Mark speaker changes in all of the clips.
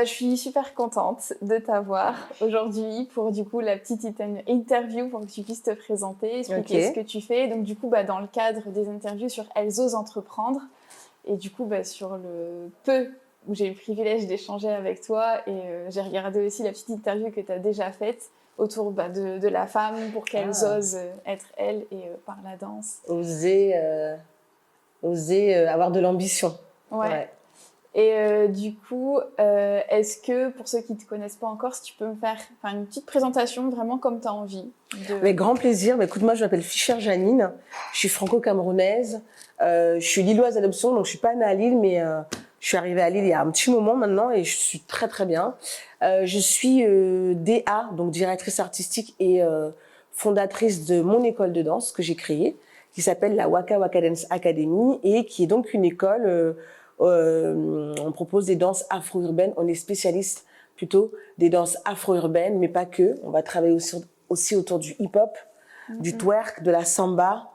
Speaker 1: Je suis super contente de t'avoir aujourd'hui pour du coup la petite interview pour que tu puisses te présenter, expliquer ce que tu fais. Donc du coup, dans le cadre des interviews sur Elles osent entreprendre et du coup sur le peu où j'ai eu le privilège d'échanger avec toi et j'ai regardé aussi la petite interview que tu as déjà faite autour de la femme pour qu'elles osent être elles et par la danse.
Speaker 2: Oser avoir de l'ambition.
Speaker 1: Ouais. Et du coup, est-ce que, pour ceux qui ne te connaissent pas encore, si tu peux me faire une petite présentation vraiment comme tu as envie
Speaker 2: Avec grand plaisir. Écoute, moi, je m'appelle Fischer Janine. Je suis franco-camerounaise. Je suis lilloise d'adoption, donc je suis pas née à Lille, mais je suis arrivée à Lille il y a un petit moment maintenant et je suis très, très bien. Je suis DA, donc directrice artistique et fondatrice de mon école de danse que j'ai créée, qui s'appelle la Waka Waka Dance Academy et qui est donc une école... on propose des danses afro-urbaines. On est spécialiste plutôt des danses afro-urbaines, mais pas que. On va travailler aussi autour du hip-hop, du twerk, de la samba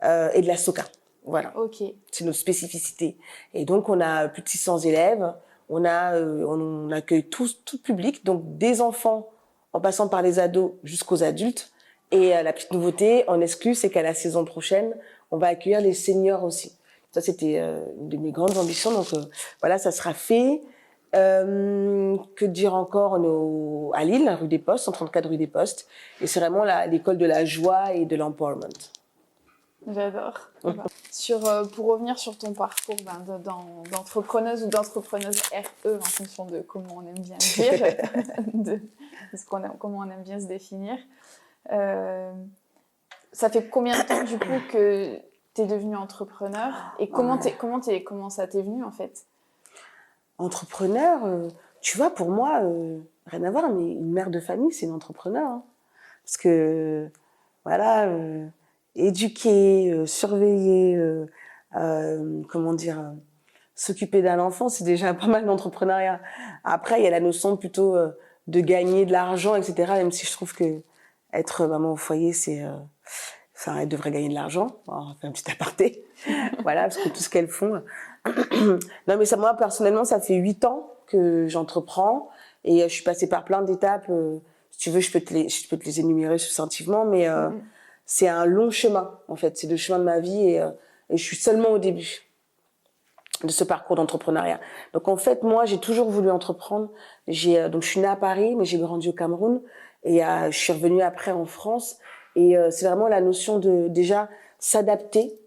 Speaker 2: et de la soca. Voilà.
Speaker 1: Okay.
Speaker 2: C'est notre spécificité. Et donc, on a plus de 600 élèves. On accueille tout public, donc des enfants en passant par les ados jusqu'aux adultes. Et la petite nouveauté en exclu, c'est qu'à la saison prochaine, on va accueillir les seniors aussi. Ça, c'était une de mes grandes ambitions. Donc, voilà, ça sera fait. Que dire encore à Lille, rue des Postes, 134 rue des Postes. Et c'est vraiment l'école de la joie et de l'empowerment.
Speaker 1: J'adore. Pour revenir sur ton parcours d'entrepreneuse ou d'entrepreneuse RE, en fonction de comment on aime bien dire, comment on aime bien se définir. Ça fait combien de temps, du coup, que tu es devenue entrepreneur et comment ça t'est venu en fait?
Speaker 2: Entrepreneur, tu vois, pour moi, rien à voir, mais une mère de famille, c'est une entrepreneur. Hein. Parce que, voilà, éduquer, surveiller, s'occuper d'un enfant, c'est déjà pas mal d'entrepreneuriat. Après, il y a la notion plutôt de gagner de l'argent, etc. Même si je trouve que être maman au foyer, elle devrait gagner de l'argent. On fait un petit aparté. Voilà, parce que tout ce qu'elles font. Non, mais moi, personnellement, ça fait 8 ans que j'entreprends et je suis passée par plein d'étapes. Si tu veux, je peux te les énumérer succinctement, mais c'est un long chemin, en fait. C'est le chemin de ma vie et je suis seulement au début de ce parcours d'entrepreneuriat. Donc, en fait, moi, j'ai toujours voulu entreprendre. Donc, je suis née à Paris, mais j'ai grandi au Cameroun et je suis revenue après en France. Et c'est vraiment la notion de, déjà, s'adapter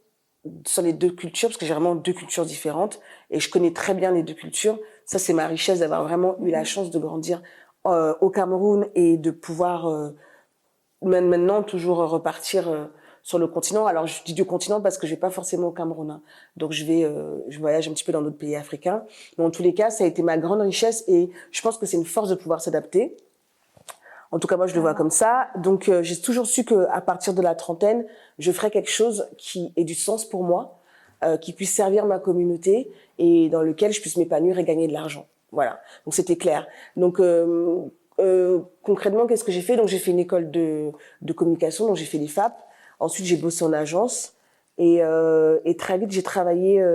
Speaker 2: sur les deux cultures, parce que j'ai vraiment deux cultures différentes et je connais très bien les deux cultures. Ça, c'est ma richesse d'avoir vraiment eu la chance de grandir au Cameroun et de pouvoir maintenant toujours repartir sur le continent. Alors, je dis du continent parce que je vais pas forcément au Cameroun. Hein. Donc, je voyage un petit peu dans d'autres pays africains. Mais en tous les cas, ça a été ma grande richesse et je pense que c'est une force de pouvoir s'adapter. En tout cas, moi, je le vois comme ça. Donc, j'ai toujours su qu'à partir de la trentaine, je ferais quelque chose qui ait du sens pour moi, qui puisse servir ma communauté et dans lequel je puisse m'épanouir et gagner de l'argent. Voilà. Donc, c'était clair. Donc, concrètement, qu'est-ce que j'ai fait? Donc, j'ai fait une école de communication, donc j'ai fait l'IFAP. Ensuite, j'ai bossé en agence et très vite, j'ai travaillé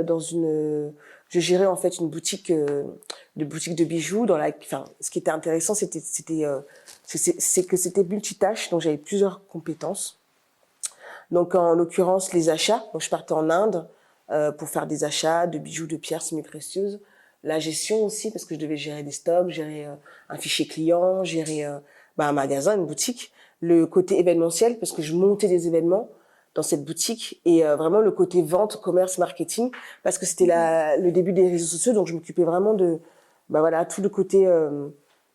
Speaker 2: je gérais en fait une boutique de bijoux ce qui était intéressant, c'est que c'était multitâche, donc j'avais plusieurs compétences. Donc en l'occurrence les achats, donc je partais en Inde pour faire des achats de bijoux, de pierres semi-précieuses, la gestion aussi parce que je devais gérer des stocks, gérer un fichier client, gérer un magasin, une boutique, le côté événementiel parce que je montais des événements dans cette boutique et vraiment le côté vente, commerce, marketing parce que c'était le début des réseaux sociaux, donc je m'occupais vraiment de tout le côté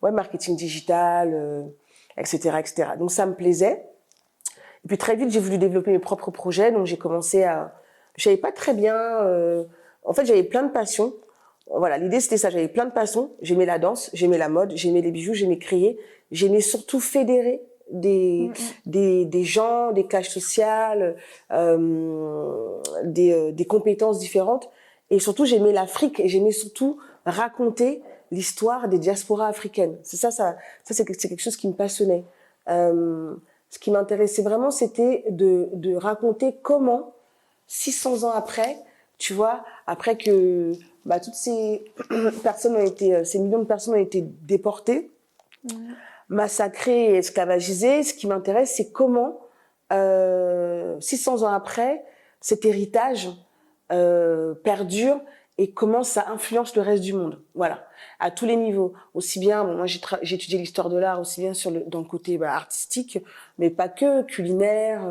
Speaker 2: marketing digital, etc., etc. Donc ça me plaisait. Et puis très vite, j'ai voulu développer mes propres projets, donc j'ai commencé je savais pas très bien. En fait, j'avais plein de passions. Voilà, l'idée c'était ça. J'avais plein de passions. J'aimais la danse, j'aimais la mode, j'aimais les bijoux, j'aimais créer, j'aimais surtout fédérer des gens, des classes sociales, des compétences différentes. Et surtout, j'aimais l'Afrique et j'aimais surtout raconter l'histoire des diasporas africaines. C'est quelque chose qui me passionnait. Ce qui m'intéressait vraiment, c'était de raconter comment, 600 ans après, tu vois, après que toutes ces personnes ont été, ces millions de personnes ont été déportées, massacrées et esclavagisées. Ce qui m'intéresse, c'est comment, 600 ans après, cet héritage perdure et comment ça influence le reste du monde. Voilà, à tous les niveaux. Aussi bien, moi j'ai étudié l'histoire de l'art aussi bien dans le côté artistique, mais pas que, culinaire,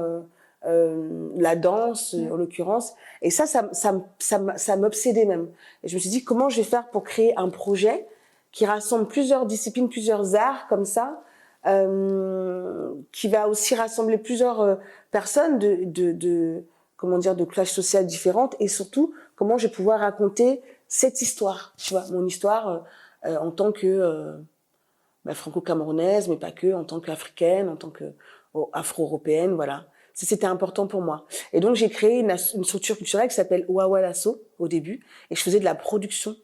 Speaker 2: la danse en l'occurrence. Et ça m'obsédait même. Et je me suis dit comment je vais faire pour créer un projet qui rassemble plusieurs disciplines, plusieurs arts comme ça, qui va aussi rassembler plusieurs personnes de classes sociales différentes, et surtout comment je vais pouvoir raconter cette histoire, tu vois, mon histoire en tant que franco-camerounaise, mais pas que, en tant qu'africaine, en tant que afro-européenne, voilà. C'était important pour moi. Et donc j'ai créé une structure culturelle qui s'appelle Wawa Lasso au début, et je faisais de la production.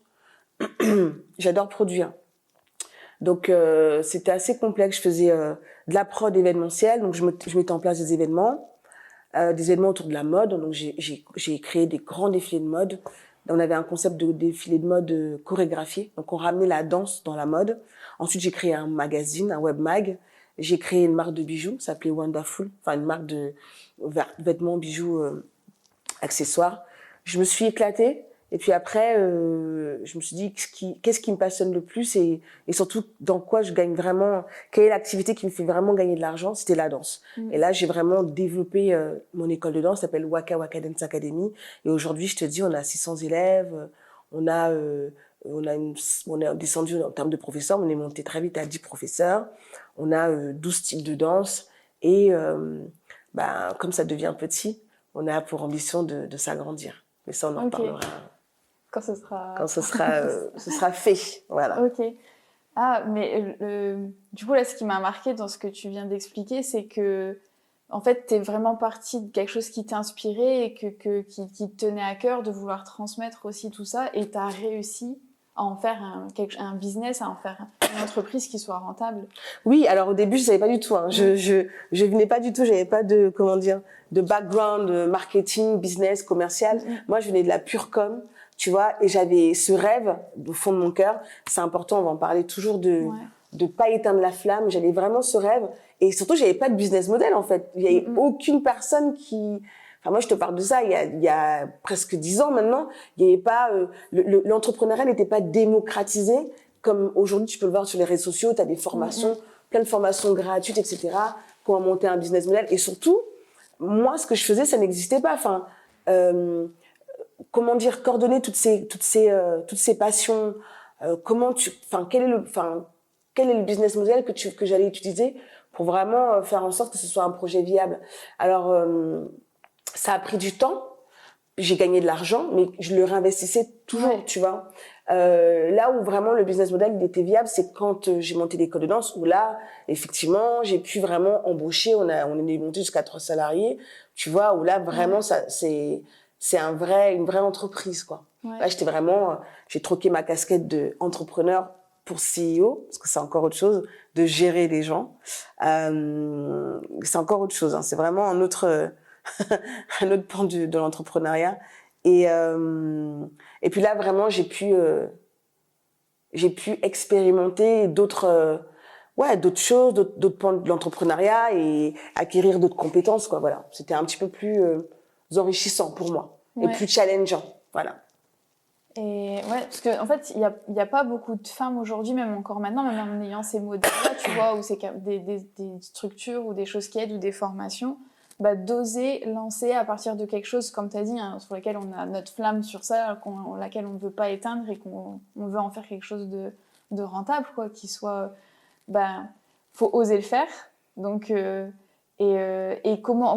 Speaker 2: J'adore produire. Donc c'était assez complexe. Je faisais de la prod événementielle, donc je mettais en place des événements autour de la mode. Donc j'ai créé des grands défilés de mode. On avait un concept de défilé de mode chorégraphié, donc on ramenait la danse dans la mode. Ensuite j'ai créé un magazine, un web mag. J'ai créé une marque de bijoux, ça s'appelait Wonderful, enfin une marque de vêtements, bijoux, accessoires. Je me suis éclatée. Et puis après, je me suis dit qu'est-ce qui me passionne le plus et surtout dans quoi je gagne vraiment, quelle est l'activité qui me fait vraiment gagner de l'argent, c'était la danse. Et là, j'ai vraiment développé mon école de danse, ça s'appelle Waka Waka Dance Academy. Et aujourd'hui, je te dis, on a 600 élèves, on est descendu en termes de professeurs, on est monté très vite à 10 professeurs, on a 12 types de danse et comme ça devient petit, on a pour ambition de s'agrandir. Mais ça, on en reparlera.
Speaker 1: Quand ce sera...
Speaker 2: ce sera fait, voilà.
Speaker 1: Ok. Ah, mais du coup, là, ce qui m'a marqué dans ce que tu viens d'expliquer, c'est que, en fait, t'es vraiment partie de quelque chose qui t'inspirait et qui te tenait à cœur de vouloir transmettre aussi tout ça, et t'as réussi à en faire un business, à en faire une entreprise qui soit rentable.
Speaker 2: Oui, alors au début, je savais pas du tout. Hein. Je venais pas du tout, j'avais pas de background marketing, business, commercial. Moi, je venais de la pure com. Tu vois, et j'avais ce rêve au fond de mon cœur. C'est important, on va en parler toujours de pas éteindre la flamme. J'avais vraiment ce rêve, et surtout j'avais pas de business model en fait. Il y avait aucune personne qui. Enfin, moi je te parle de ça il y a presque 10 ans maintenant. Il y avait pas l'entrepreneuriat n'était pas démocratisé comme aujourd'hui. Tu peux le voir sur les réseaux sociaux. Tu as des formations, plein de formations gratuites, etc. Comment monter un business model, et surtout moi ce que je faisais ça n'existait pas. Enfin. Comment dire, coordonner toutes ces passions, quel est le business model que j'allais utiliser pour vraiment faire en sorte que ce soit un projet viable. Alors ça a pris du temps, j'ai gagné de l'argent, mais je le réinvestissais toujours, tu vois. Là où vraiment le business model il était viable, c'est quand j'ai monté l'école de danse, où là effectivement j'ai pu vraiment embaucher, on est monté jusqu'à 3 salariés, tu vois, où là vraiment c'est une vraie entreprise, quoi. Là, j'ai troqué ma casquette d'entrepreneur pour CEO, parce que c'est encore autre chose, de gérer les gens. C'est encore autre chose, hein. C'est vraiment un autre pan de l'entrepreneuriat. Et puis là, vraiment, j'ai pu expérimenter d'autres choses, d'autres pans de l'entrepreneuriat et acquérir d'autres compétences, quoi. Voilà. C'était un petit peu plus enrichissant pour moi et plus challengeant, voilà.
Speaker 1: Et ouais, parce que en fait, il y a pas beaucoup de femmes aujourd'hui, même encore maintenant, même en ayant ces modèles-là, tu vois, où c'est des structures ou des choses qui aident ou des formations, d'oser lancer à partir de quelque chose, comme tu as dit, hein, sur lequel on a notre flamme sur ça, laquelle on ne veut pas éteindre et qu'on veut en faire quelque chose de rentable, quoi, qui soit, faut oser le faire. Donc et comment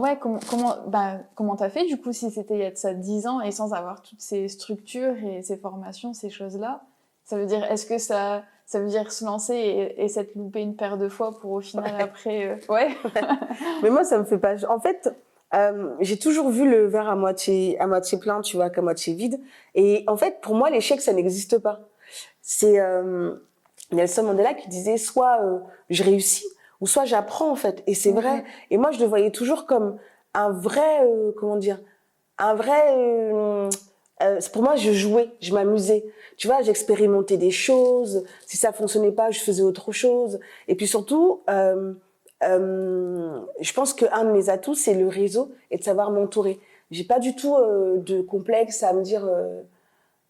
Speaker 1: t'as fait du coup, si c'était il y a de ça 10 ans et sans avoir toutes ces structures et ces formations, ces choses-là? Ça veut dire, est-ce que ça veut dire se lancer et s'être loupé une paire de fois pour au final après...
Speaker 2: Mais moi, ça me fait pas... En fait, j'ai toujours vu le verre à moitié plein, tu vois, qu'à moitié vide. Et en fait, pour moi, l'échec, ça n'existe pas. C'est Nelson Mandela qui disait soit je réussis, ou soit j'apprends, en fait. Et c'est vrai. Et moi, je le voyais toujours comme un vrai, pour moi, je jouais, je m'amusais. Tu vois, j'expérimentais des choses. Si ça fonctionnait pas, je faisais autre chose. Et puis surtout, je pense qu'un de mes atouts, c'est le réseau et de savoir m'entourer. J'ai pas du tout de complexe à me dire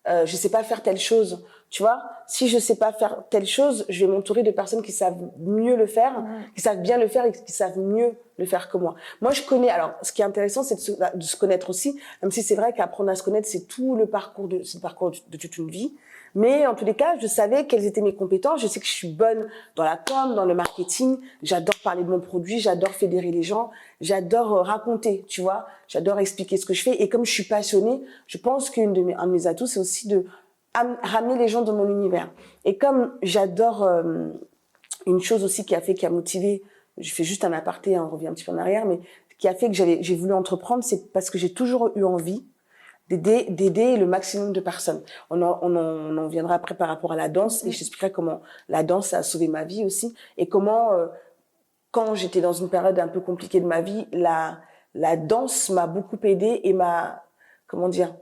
Speaker 2: je sais pas faire telle chose. Tu vois, si je sais pas faire telle chose, je vais m'entourer de personnes qui savent mieux le faire, qui savent bien le faire et qui savent mieux le faire que moi. Moi, je connais. Alors, ce qui est intéressant, c'est de se connaître aussi, même si c'est vrai qu'apprendre à se connaître, c'est tout le parcours c'est le parcours de toute une vie. Mais en tous les cas, je savais quelles étaient mes compétences. Je sais que je suis bonne dans la com, dans le marketing. J'adore parler de mon produit, j'adore fédérer les gens, j'adore raconter, tu vois. J'adore expliquer ce que je fais. Et comme je suis passionnée, je pense un de mes atouts, c'est aussi de ramener les gens dans mon univers. Et comme j'adore une chose aussi qui a motivé, je fais juste un aparté, hein, on revient un petit peu en arrière, mais qui a fait que j'ai voulu entreprendre, c'est parce que j'ai toujours eu envie d'aider le maximum de personnes. On en viendra après par rapport à la danse, et je t'expliquerai comment la danse a sauvé ma vie aussi, et comment, quand j'étais dans une période un peu compliquée de ma vie, la danse m'a beaucoup aidée et comment dire,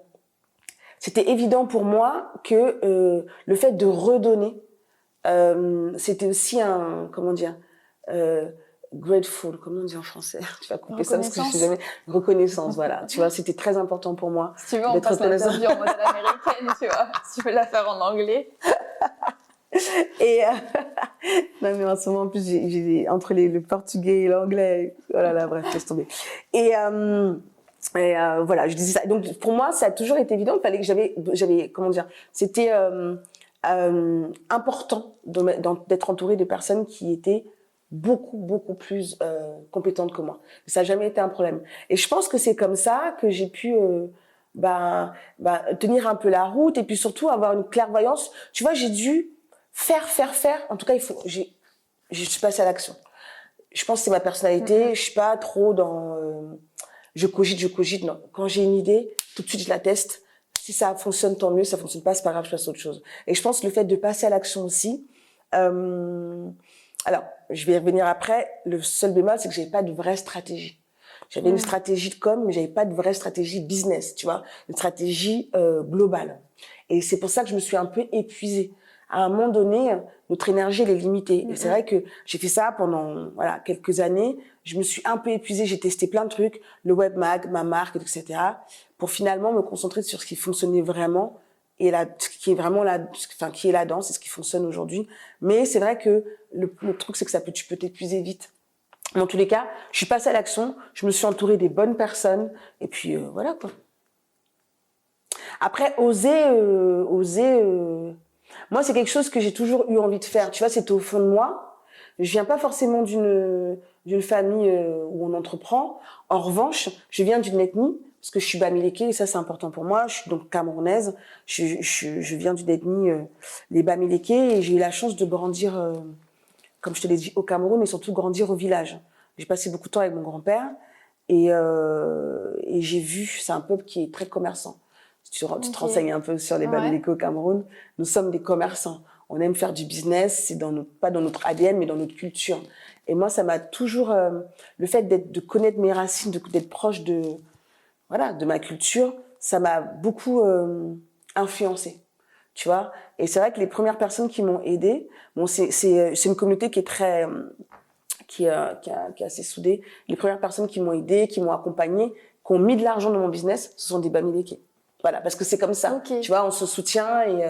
Speaker 2: c'était évident pour moi que le fait de redonner, c'était aussi comment dire, grateful, comment on dit en français? Tu vas couper ça parce que je sais jamais. Reconnaissance, voilà. Tu vois, c'était très important pour moi.
Speaker 1: Si tu veux, on passe l'interview en modèle américaine, tu vois. Si tu veux la faire en anglais.
Speaker 2: Et non, mais en ce moment, en plus, j'ai entre le portugais et l'anglais. Oh là là, bref, laisse tomber. Et voilà, je disais ça. Donc, pour moi, ça a toujours été évident. Il fallait que j'avais, comment dire, c'était important d'être entourée de personnes qui étaient beaucoup plus compétentes que moi. Ça n'a jamais été un problème. Et je pense que c'est comme ça que j'ai pu tenir un peu la route et puis surtout avoir une clairvoyance. Tu vois, j'ai dû faire. En tout cas, je suis passée à l'action. Je pense que c'est ma personnalité. Je suis pas trop dans je cogite. Non. Quand j'ai une idée, tout de suite je la teste. Si ça fonctionne, tant mieux. Ça fonctionne pas, c'est pas grave, je passe à autre chose. Et je pense que le fait de passer à l'action aussi. Alors, je vais y revenir après. Le seul bémol, c'est que j'avais pas de vraie stratégie. J'avais une stratégie de com, mais j'avais pas de vraie stratégie business, tu vois, une stratégie globale. Et c'est pour ça que je me suis un peu épuisée. À un moment donné, notre énergie, elle est limitée. Et c'est vrai que j'ai fait ça pendant quelques années. Je me suis un peu épuisée. J'ai testé plein de trucs, le web mag, ma marque, etc., pour finalement me concentrer sur ce qui fonctionnait vraiment et qui est vraiment qui est la danse et ce qui fonctionne aujourd'hui. Mais c'est vrai que le truc, c'est que tu peux t'épuiser vite. Mais en tous les cas, je suis passée à l'action. Je me suis entourée des bonnes personnes. Et puis, voilà, quoi. Après, moi, c'est quelque chose que j'ai toujours eu envie de faire. Tu vois, c'était au fond de moi. Je viens pas forcément d'une famille où on entreprend. En revanche, je viens d'une ethnie, parce que je suis Bamileke, et ça, c'est important pour moi. Je suis donc camerounaise. Je viens d'une ethnie, les Bamileke, et j'ai eu la chance de grandir, comme je te l'ai dit, au Cameroun, et surtout grandir au village. J'ai passé beaucoup de temps avec mon grand-père, et j'ai vu, c'est un peuple qui est très commerçant. Tu te renseignes un peu sur les Bamileke au Cameroun. Nous sommes des commerçants. On aime faire du business. C'est pas dans notre ADN, mais dans notre culture. Et moi, ça m'a toujours, le fait de connaître mes racines, d'être proche de ma culture, ça m'a beaucoup influencée. Tu vois. Et c'est vrai que les premières personnes qui m'ont aidée, bon, c'est une communauté qui est très, qui est assez soudée. Les premières personnes qui m'ont aidée, qui m'ont accompagnée, qui ont mis de l'argent dans mon business, ce sont des Bamileke. Voilà, parce que c'est comme ça. Tu vois, on se soutient et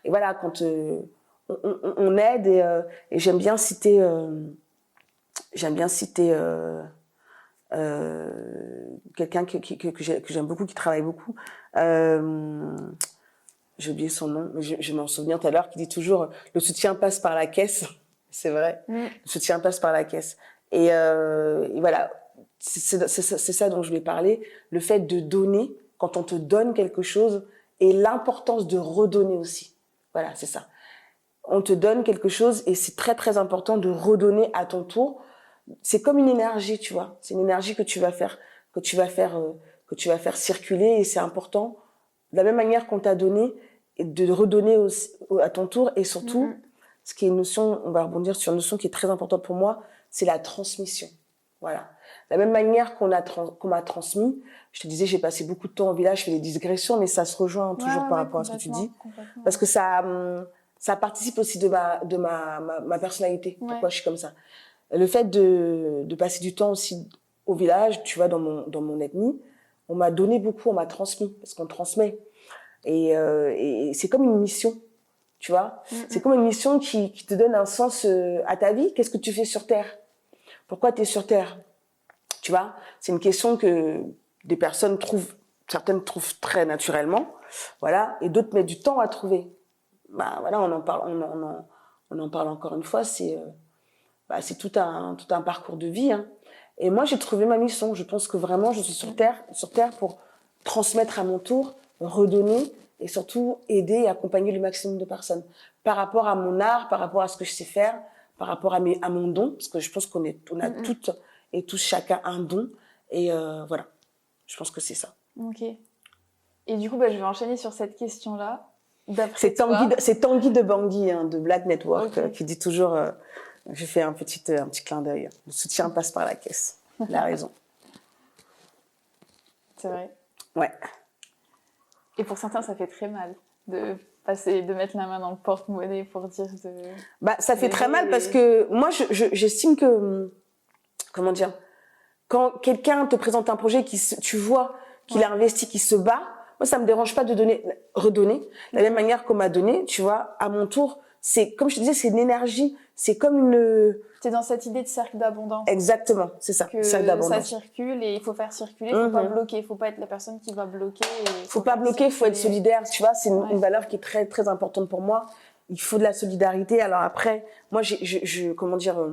Speaker 2: voilà, quand on aide et j'aime bien citer quelqu'un que j'aime beaucoup, qui travaille beaucoup. J'ai oublié son nom, mais je vais m'en souvenir tout à l'heure, qui dit toujours le soutien passe par la caisse. C'est vrai, le soutien passe par la caisse. Et voilà, c'est ça dont je voulais parler, le fait de donner. Quand on te donne quelque chose et l'importance de redonner aussi. Voilà, c'est ça. On te donne quelque chose et c'est très, très important de redonner à ton tour. C'est comme une énergie, tu vois. C'est une énergie que tu vas faire circuler et c'est important. De la même manière qu'on t'a donné, de redonner à ton tour et surtout, ce qui est une notion, on va rebondir sur une notion qui est très importante pour moi, c'est la transmission. Voilà. la même manière qu'on m'a transmis. Je te disais, j'ai passé beaucoup de temps au village, je fais des digressions, mais ça se rejoint toujours par rapport à ce que tu dis. Parce que ça participe aussi de ma personnalité, pourquoi je suis comme ça. Le fait de passer du temps aussi au village, tu vois, dans mon ethnie, on m'a donné beaucoup, on m'a transmis, parce qu'on transmet. Et c'est comme une mission, tu vois. C'est comme une mission qui te donne un sens à ta vie. Qu'est-ce que tu fais sur Terre? Pourquoi tu es sur Terre? Tu vois, c'est une question que des personnes certaines trouvent très naturellement, voilà, et d'autres mettent du temps à trouver. Bah voilà, on en parle encore une fois, c'est tout un parcours de vie, hein. Et moi, j'ai trouvé ma mission. Je pense que vraiment, je suis sur Terre pour transmettre à mon tour, redonner et surtout aider et accompagner le maximum de personnes. Par rapport à mon art, par rapport à ce que je sais faire, par rapport à mon don, parce que je pense qu'on a toutes et tous chacun un don. Et voilà, je pense que c'est ça.
Speaker 1: Ok. Et du coup, je vais enchaîner sur cette question-là.
Speaker 2: C'est Tanguy de Bangui, hein, de Black Network, qui dit toujours... je fais un petit clin d'œil. Le soutien passe par la caisse. Il a raison.
Speaker 1: C'est vrai.
Speaker 2: Ouais.
Speaker 1: Et pour certains, ça fait très mal de mettre la main dans le porte-monnaie pour dire de...
Speaker 2: ça fait très mal parce que moi, j'estime que... Comment dire? Quand quelqu'un te présente un projet, tu vois qu'il a investi, qu'il se bat, moi, ça me dérange pas de redonner. De la même manière qu'on m'a donné, tu vois, à mon tour, c'est, comme je te disais, c'est une énergie. C'est comme
Speaker 1: T'es dans cette idée de cercle d'abondance.
Speaker 2: Exactement, c'est ça.
Speaker 1: Cercle d'abondance. Ça circule et il faut faire circuler, il faut pas bloquer, il faut pas être la personne qui va bloquer.
Speaker 2: Faut pas bloquer, il faut être solidaire. Tu vois, c'est une valeur qui est très, très importante pour moi. Il faut de la solidarité. Alors après, moi, comment dire,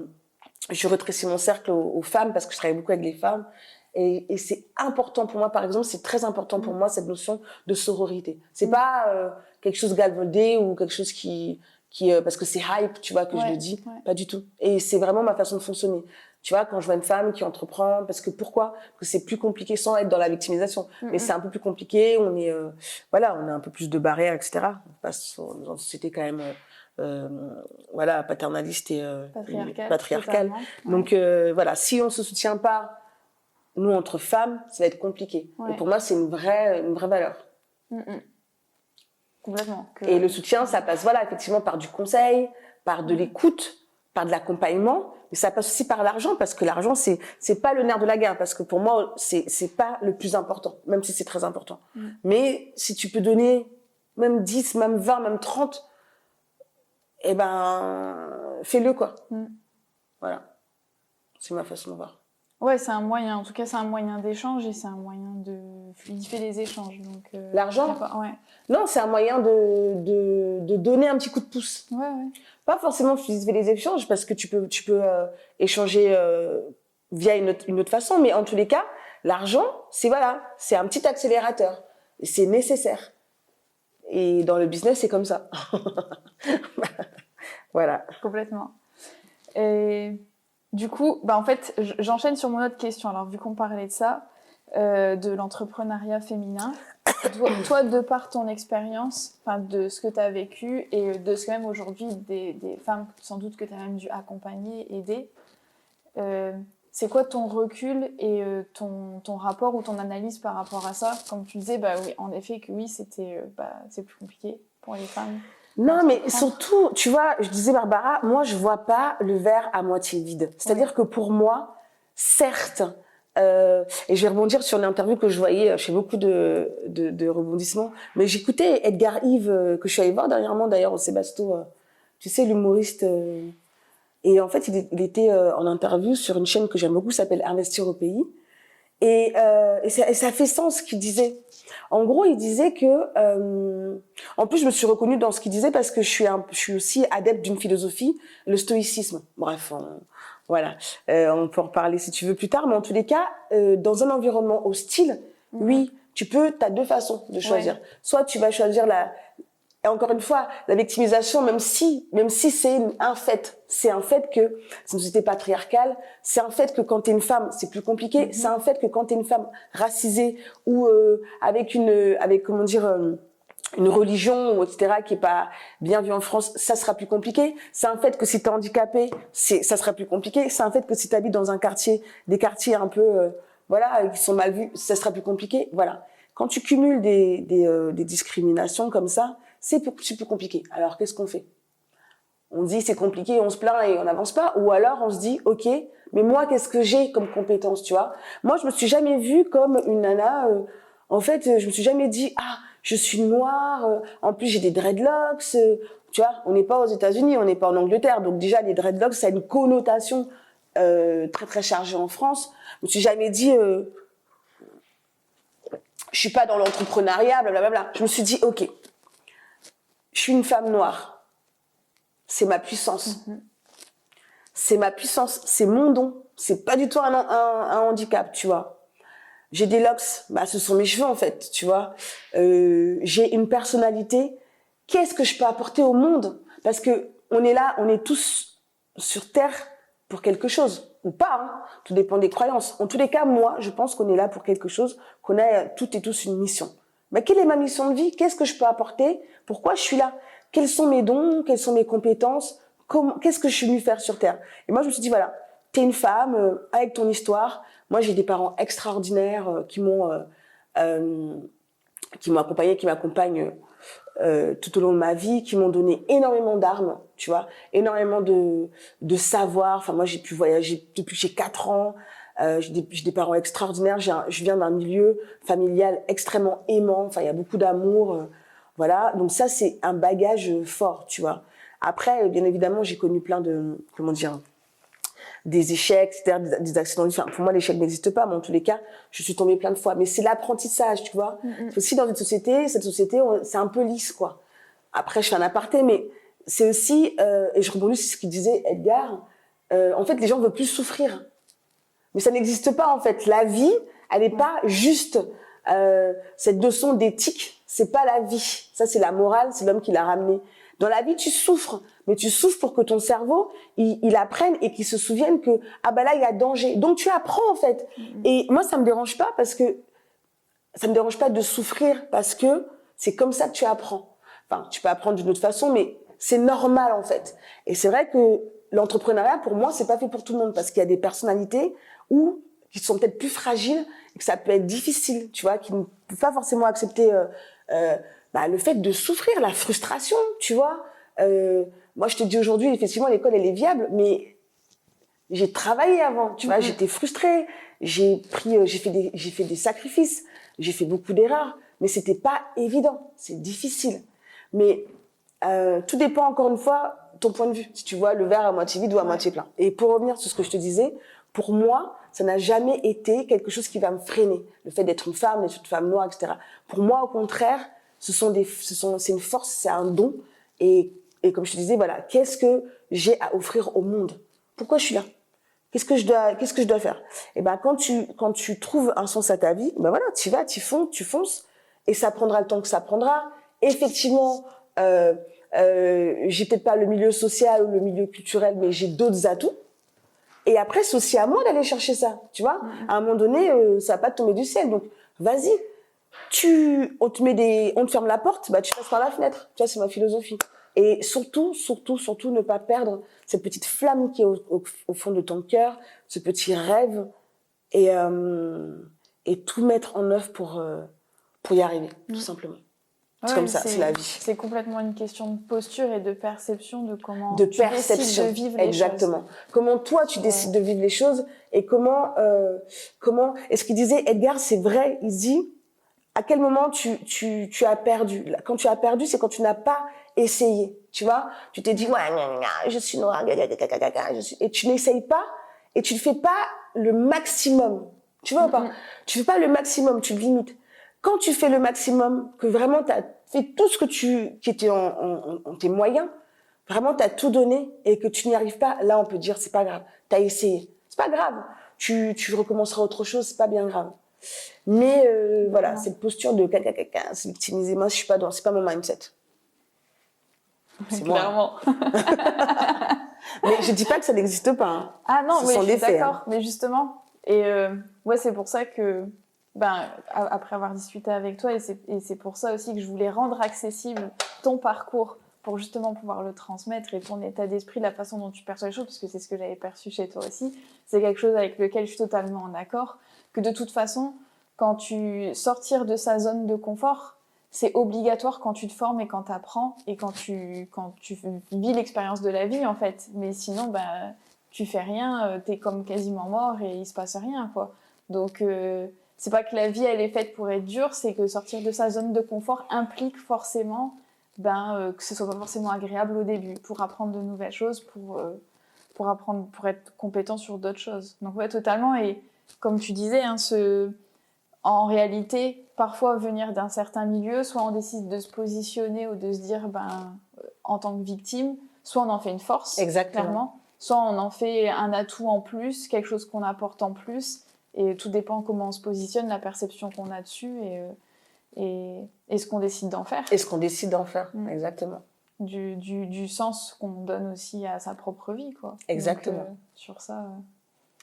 Speaker 2: je rétrécis mon cercle aux femmes parce que je travaille beaucoup avec les femmes. Et c'est important pour moi, par exemple, c'est très important pour moi, cette notion de sororité. C'est pas quelque chose galvaudé ou quelque chose qui parce que c'est hype, tu vois, que je le dis. Pas du tout. Et c'est vraiment ma façon de fonctionner. Tu vois, quand je vois une femme qui entreprend, pourquoi? Parce que c'est plus compliqué sans être dans la victimisation. Mais c'est un peu plus compliqué, on est on a un peu plus de barrières, etc. On passe dans une société quand même paternaliste et patriarcale. Donc si on se soutient pas, nous, entre femmes, ça va être compliqué. Et pour moi, c'est une vraie valeur.
Speaker 1: Complètement.
Speaker 2: Et le soutien, ça passe, effectivement, par du conseil, par de l'écoute, par de l'accompagnement, mais ça passe aussi par l'argent, parce que l'argent, c'est pas le nerf de la guerre, parce que pour moi, c'est pas le plus important, même si c'est très important. Mais si tu peux donner même 10, même 20, même 30, fais-le, quoi. Voilà. C'est ma façon de voir.
Speaker 1: Ouais, c'est un moyen. En tout cas, c'est un moyen d'échange et c'est un moyen de fluidifier les échanges. Donc,
Speaker 2: l'argent? Non, c'est un moyen de donner un petit coup de pouce.
Speaker 1: Ouais.
Speaker 2: Pas forcément fluidifier les échanges parce que tu peux échanger via une autre façon, mais en tous les cas, l'argent, c'est un petit accélérateur. C'est nécessaire. Et dans le business, c'est comme ça. Voilà.
Speaker 1: Complètement. Et du coup, en fait, j'enchaîne sur mon autre question. Alors, vu qu'on parlait de ça, de l'entrepreneuriat féminin, toi, de par ton expérience, de ce que tu as vécu et de ce que même aujourd'hui, des femmes sans doute que tu as même dû accompagner, aider, c'est quoi ton recul et ton rapport ou ton analyse par rapport à ça? Comme tu disais, oui, en effet, que oui, c'est plus compliqué pour les femmes.
Speaker 2: Non, mais surtout, tu vois, je disais, Barbara, moi, je vois pas le verre à moitié vide. C'est-à-dire que pour moi, certes, et je vais rebondir sur l'interview que je voyais, je fais beaucoup de rebondissements, mais j'écoutais Edgar Yves, que je suis allée voir dernièrement, d'ailleurs, au Sébasto, tu sais, l'humoriste, et en fait, il était en interview sur une chaîne que j'aime beaucoup, s'appelle Investir au pays, et ça fait sens ce qu'il disait. En gros, il disait que, en plus, je me suis reconnue dans ce qu'il disait parce que je suis aussi adepte d'une philosophie, le stoïcisme. Bref, voilà. On peut en reparler si tu veux plus tard, mais en tous les cas, dans un environnement hostile, oui, t'as deux façons de choisir. Soit tu vas choisir et encore une fois, la victimisation, même si c'est un fait que c'est une société patriarcale, c'est un fait que quand t'es une femme, c'est plus compliqué, c'est un fait que quand t'es une femme racisée ou avec une religion, etc., qui est pas bien vue en France, ça sera plus compliqué. C'est un fait que si t'es handicapé, ça sera plus compliqué. C'est un fait que si t'habites dans un quartier, des quartiers un peu, voilà, qui sont mal vus, ça sera plus compliqué. Voilà. Quand tu cumules des discriminations comme ça, c'est plus compliqué. Alors, qu'est-ce qu'on fait? On dit c'est compliqué, on se plaint et on n'avance pas. Ou alors, on se dit, ok, mais moi, qu'est-ce que j'ai comme compétence, tu vois? Moi, je me suis jamais vue comme une nana, en fait, je me suis jamais dit, ah, je suis noire, en plus j'ai des dreadlocks, tu vois, on n'est pas aux États-Unis, on n'est pas en Angleterre, donc déjà les dreadlocks ça a une connotation très très chargée en France. Je me suis jamais dit, je suis pas dans l'entrepreneuriat, blablabla. Je me suis dit, ok, je suis une femme noire, c'est ma puissance, c'est ma puissance, c'est mon don, c'est pas du tout un handicap, tu vois. J'ai des locks, bah ce sont mes cheveux en fait, tu vois. J'ai une personnalité. Qu'est-ce que je peux apporter au monde? Parce que on est là, on est tous sur Terre pour quelque chose ou pas. Hein. Tout dépend des croyances. En tous les cas, moi, je pense qu'on est là pour quelque chose, qu'on a toutes et tous une mission. Mais quelle est ma mission de vie? Qu'est-ce que je peux apporter? Pourquoi je suis là? Quels sont mes dons? Quelles sont mes compétences? Qu'est-ce que je suis venue faire sur Terre? Et moi, je me suis dit voilà, t'es une femme avec ton histoire. Moi, j'ai des parents extraordinaires qui m'ont accompagnée, qui m'accompagnent tout au long de ma vie, qui m'ont donné énormément d'armes, tu vois, énormément de savoir. Enfin, moi, j'ai pu voyager depuis que j'ai 4 ans. J'ai des parents extraordinaires. Je viens d'un milieu familial extrêmement aimant. Enfin, il y a beaucoup d'amour. Voilà. Donc ça, c'est un bagage fort, tu vois. Après, bien évidemment, j'ai connu plein de, comment dire, des échecs, etc., des accidents. Enfin, pour moi, l'échec n'existe pas, mais en tous les cas, je suis tombée plein de fois. Mais c'est l'apprentissage, tu vois. Aussi, dans cette société, c'est un peu lisse, quoi. Après, je fais un aparté, mais c'est aussi, et je rebondis sur ce qu'il disait Edgar, en fait, les gens ne veulent plus souffrir. Mais ça n'existe pas, en fait. La vie, elle n'est pas juste cette notion d'éthique. C'est pas la vie. Ça, c'est la morale, c'est l'homme qui l'a ramené. Dans la vie, tu souffres, mais tu souffres pour que ton cerveau, il apprenne et qu'il se souvienne que, ah bah là, il y a danger. Donc, tu apprends, en fait. Et moi, ça me dérange pas de souffrir parce que c'est comme ça que tu apprends. Enfin, tu peux apprendre d'une autre façon, mais c'est normal, en fait. Et c'est vrai que l'entrepreneuriat, pour moi, c'est pas fait pour tout le monde parce qu'il y a des personnalités qui sont peut-être plus fragiles et que ça peut être difficile, tu vois, qui ne peuvent pas forcément accepter, le fait de souffrir, la frustration, tu vois. Moi, je te dis aujourd'hui, effectivement, l'école, elle est viable, mais j'ai travaillé avant, tu vois, j'étais frustrée, j'ai fait des sacrifices, j'ai fait beaucoup d'erreurs, mais c'était pas évident, c'est difficile. Mais tout dépend, encore une fois, ton point de vue. Si tu vois le verre à moitié vide ou à moitié plein. Et pour revenir sur ce que je te disais, pour moi, ça n'a jamais été quelque chose qui va me freiner. Le fait d'être une femme noire, etc. Pour moi, au contraire, c'est une force, c'est un don. Et comme je te disais, voilà, qu'est-ce que j'ai à offrir au monde? Pourquoi je suis là? Qu'est-ce que je dois faire? Et ben, quand tu trouves un sens à ta vie, ben voilà, tu vas, tu fonces, et ça prendra le temps que ça prendra. Effectivement, j'ai peut-être pas le milieu social ou le milieu culturel, mais j'ai d'autres atouts. Et après, c'est aussi à moi d'aller chercher ça, tu vois. À un moment donné, ça va pas te tomber du ciel. Donc, vas-y. On te ferme la porte, bah, tu passes par la fenêtre. Tu vois, c'est ma philosophie. Et surtout, ne pas perdre cette petite flamme qui est au fond de ton cœur, ce petit rêve, et tout mettre en œuvre pour y arriver, tout simplement. C'est comme ça, c'est la vie.
Speaker 1: C'est complètement une question de posture et de perception de comment
Speaker 2: tu
Speaker 1: décides de vivre les choses.
Speaker 2: Exactement. Comment toi, tu décides de vivre les choses et comment... Et ce qu'il disait, Edgar, c'est vrai, il dit, à quel moment tu as perdu? Quand tu as perdu, c'est quand tu n'as pas essayé, tu vois. Tu t'es dit, ouais, je suis noire, et tu n'essayes pas et tu ne fais pas le maximum. Tu vois ou pas? Tu fais pas le maximum, tu limites. Quand tu fais le maximum, que vraiment tu as fait tout ce qui était en tes moyens, vraiment tu as tout donné et que tu n'y arrives pas, là on peut dire c'est pas grave, tu as essayé. C'est pas grave, tu recommenceras autre chose, c'est pas bien grave. Mais voilà, cette posture de se victimiser, moi c'est pas mon mindset.
Speaker 1: C'est clairement.
Speaker 2: Mais je dis pas que ça n'existe pas. Hein.
Speaker 1: Ah non, mais je suis d'accord, mais justement, et ouais, c'est pour ça que après avoir discuté avec toi, et c'est pour ça aussi que je voulais rendre accessible ton parcours pour justement pouvoir le transmettre, et ton état d'esprit, la façon dont tu perçois les choses, parce que c'est ce que j'avais perçu chez toi aussi. C'est quelque chose avec lequel je suis totalement en accord, que de toute façon, quand tu sortir de sa zone de confort, c'est obligatoire quand tu te formes et quand tu apprends et quand tu vis l'expérience de la vie, en fait. Mais sinon, tu fais rien, t'es comme quasiment mort et il se passe rien, quoi. Donc, c'est pas que la vie, elle est faite pour être dure, c'est que sortir de sa zone de confort implique forcément que ce soit pas forcément agréable au début, pour apprendre de nouvelles choses, pour apprendre, pour être compétent sur d'autres choses. Donc, ouais, totalement. Et comme tu disais, hein, en réalité, parfois venir d'un certain milieu, soit on décide de se positionner ou de se dire, en tant que victime, soit on en fait une force,
Speaker 2: Exactement.
Speaker 1: clairement, soit on en fait un atout en plus, quelque chose qu'on apporte en plus, et tout dépend comment on se positionne, la perception qu'on a dessus, et ce qu'on décide d'en faire.
Speaker 2: Et ce qu'on décide d'en faire, exactement.
Speaker 1: Du sens qu'on donne aussi à sa propre vie, quoi.
Speaker 2: Exactement.
Speaker 1: Donc, sur ça...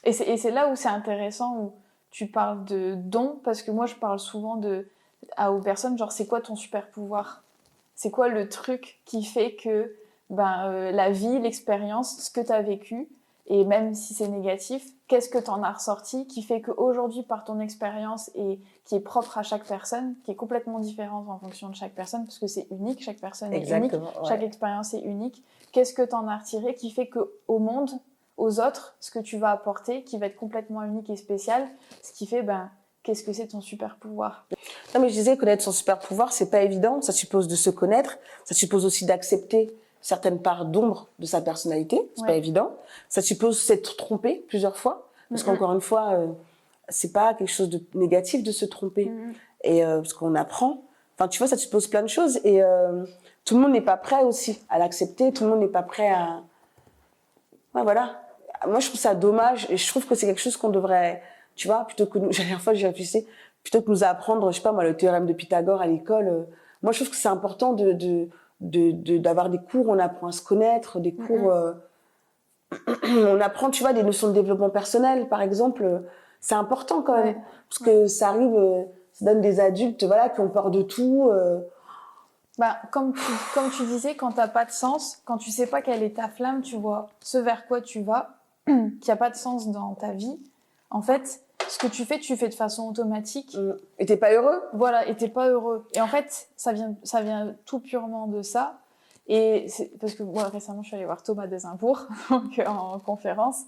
Speaker 1: Et c'est là où c'est intéressant, où tu parles de dons, parce que moi je parle souvent aux personnes, genre c'est quoi ton super pouvoir? C'est quoi le truc qui fait que la vie, l'expérience, ce que tu as vécu, et même si c'est négatif, qu'est-ce que tu en as ressorti qui fait qu'aujourd'hui, par ton expérience, et qui est propre à chaque personne, qui est complètement différente en fonction de chaque personne, parce que c'est unique, chaque personne est unique, chaque expérience est unique, qu'est-ce que tu en as retiré qui fait qu'au monde, aux autres, ce que tu vas apporter, qui va être complètement unique et spécial, ce qui fait, qu'est-ce que c'est ton super pouvoir?
Speaker 2: Non, mais je disais, connaître son super pouvoir, c'est pas évident. Ça suppose de se connaître. Ça suppose aussi d'accepter certaines parts d'ombre de sa personnalité. C'est pas évident. Ça suppose s'être trompé plusieurs fois. Parce qu'encore une fois, c'est pas quelque chose de négatif de se tromper. Et parce qu'on apprend. Enfin, tu vois, ça suppose plein de choses. Et tout le monde n'est pas prêt aussi à l'accepter. Tout le monde n'est pas prêt à... Ouais, voilà. Moi, je trouve ça dommage. Et je trouve que c'est quelque chose qu'on devrait... Tu vois, plutôt que nous... La dernière fois, j'ai réfléchi... Plutôt que nous apprendre, je sais pas moi, le théorème de Pythagore à l'école, moi je trouve que c'est important d'avoir des cours où on apprend à se connaître, des cours, on apprend, tu vois, des notions de développement personnel, par exemple, c'est important quand même, parce que ça arrive, ça donne des adultes, voilà, qui ont peur de tout.
Speaker 1: Comme tu disais, quand t'as pas de sens, quand tu sais pas quelle est ta flamme, tu vois ce vers quoi tu vas, qui a pas de sens dans ta vie, en fait, ce que tu fais de façon automatique.
Speaker 2: Et t'es pas heureux?
Speaker 1: Voilà, et t'es pas heureux. Et en fait, ça vient tout purement de ça. Et parce que moi, récemment, je suis allée voir Thomas Desimbourg, donc, en conférence,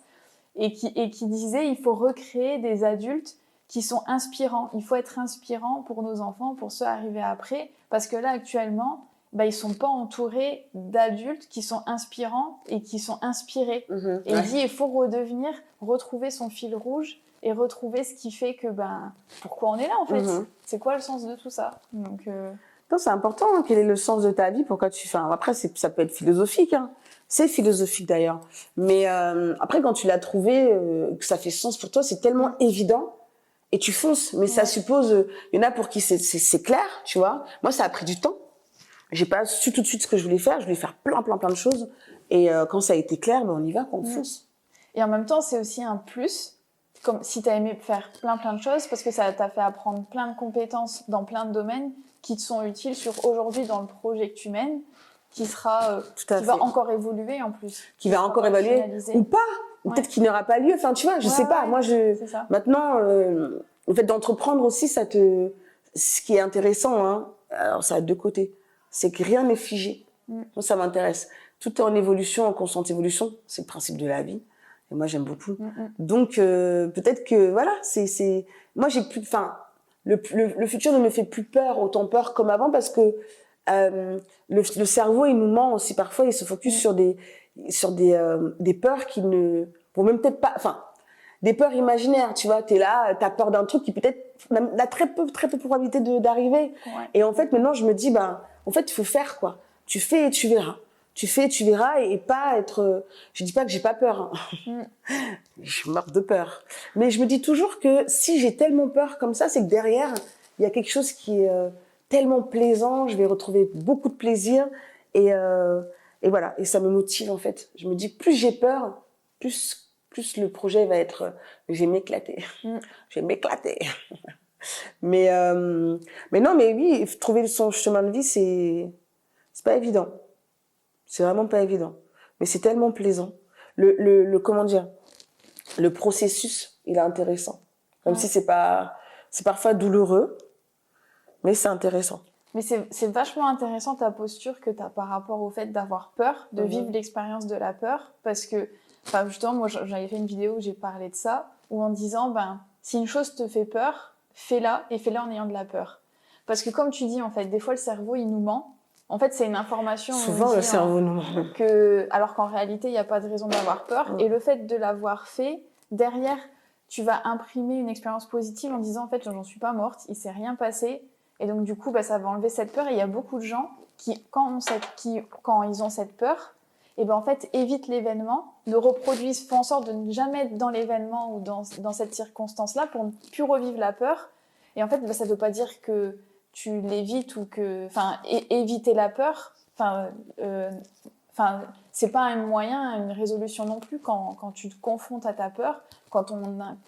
Speaker 1: et qui disait, il faut recréer des adultes qui sont inspirants. Il faut être inspirant pour nos enfants, pour ceux arrivés après, parce que là, actuellement, ils sont pas entourés d'adultes qui sont inspirants et qui sont inspirés. Et il dit, il faut retrouver son fil rouge, et retrouver ce qui fait que pourquoi on est là, en fait. C'est quoi le sens de tout ça? Donc
Speaker 2: non, c'est important, hein, quel est le sens de ta vie, pourquoi tu fais. Après, ça peut être philosophique, hein. C'est philosophique d'ailleurs, mais après quand tu l'as trouvé, que ça fait sens pour toi, c'est tellement évident et tu fonces. Mais ça suppose, il y en a pour qui c'est clair, tu vois. Moi, ça a pris du temps. J'ai pas su tout de suite ce que je voulais faire. Je voulais faire plein de choses. Et quand ça a été clair, on y va, on fonce.
Speaker 1: Et en même temps, c'est aussi un plus. Comme si tu as aimé faire plein de choses, parce que ça t'a fait apprendre plein de compétences dans plein de domaines qui te sont utiles aujourd'hui dans le projet que tu mènes, qui va encore évoluer en plus.
Speaker 2: Qui va encore évoluer ou pas. Peut-être qu'il n'aura pas lieu. Enfin, tu vois, je sais pas. Moi, maintenant, le fait d'entreprendre aussi, ce qui est intéressant, hein, alors ça a deux côtés, c'est que rien n'est figé. Moi, ça m'intéresse. Tout est en évolution, en constante évolution. C'est le principe de la vie. Et moi, j'aime beaucoup. Donc, peut-être que, voilà, moi, le futur ne me fait plus peur, autant peur comme avant, parce que le cerveau, il nous ment aussi parfois, il se focus sur des peurs qui ne vont même peut-être pas, des peurs imaginaires, tu vois, t'es là, t'as peur d'un truc qui peut-être a très peu de probabilité d'arriver. Et en fait, maintenant, je me dis, en fait, il faut faire, quoi. Tu fais et tu verras. Tu fais et tu verras, et pas être... Je dis pas que j'ai pas peur, hein. Je suis morte de peur. Mais je me dis toujours que si j'ai tellement peur comme ça, c'est que derrière, il y a quelque chose qui est tellement plaisant, je vais retrouver beaucoup de plaisir, et voilà, et ça me motive en fait. Je me dis que plus j'ai peur, plus le projet va être... Je vais m'éclater. Je vais m'éclater. Mais non, mais oui, trouver son chemin de vie, c'est pas évident. C'est vraiment pas évident. Mais c'est tellement plaisant. Comment dire, le processus, il est intéressant. Même si c'est parfois douloureux, mais c'est intéressant.
Speaker 1: Mais c'est vachement intéressant ta posture que tu as par rapport au fait d'avoir peur, de vivre l'expérience de la peur. Parce que, justement, moi, j'avais fait une vidéo où j'ai parlé de ça, où en disant, si une chose te fait peur, fais-la et fais-la en ayant de la peur. Parce que comme tu dis, en fait, des fois, le cerveau, il nous ment. En fait, c'est une information.
Speaker 2: Souvent, le cerveau nous ment.
Speaker 1: Alors qu'en réalité, il n'y a pas de raison d'avoir peur. Et le fait de l'avoir fait, derrière, tu vas imprimer une expérience positive en disant, en fait, j'en suis pas morte, il s'est rien passé. Et donc, du coup, ça va enlever cette peur. Et il y a beaucoup de gens qui, quand ils ont cette peur, en fait, évitent l'événement, font en sorte de ne jamais être dans l'événement ou dans cette circonstance-là pour ne plus revivre la peur. Et en fait, ça ne veut pas dire que tu l'évites ou que... éviter la peur, c'est pas un moyen, une résolution non plus quand tu te confrontes à ta peur. Quand ton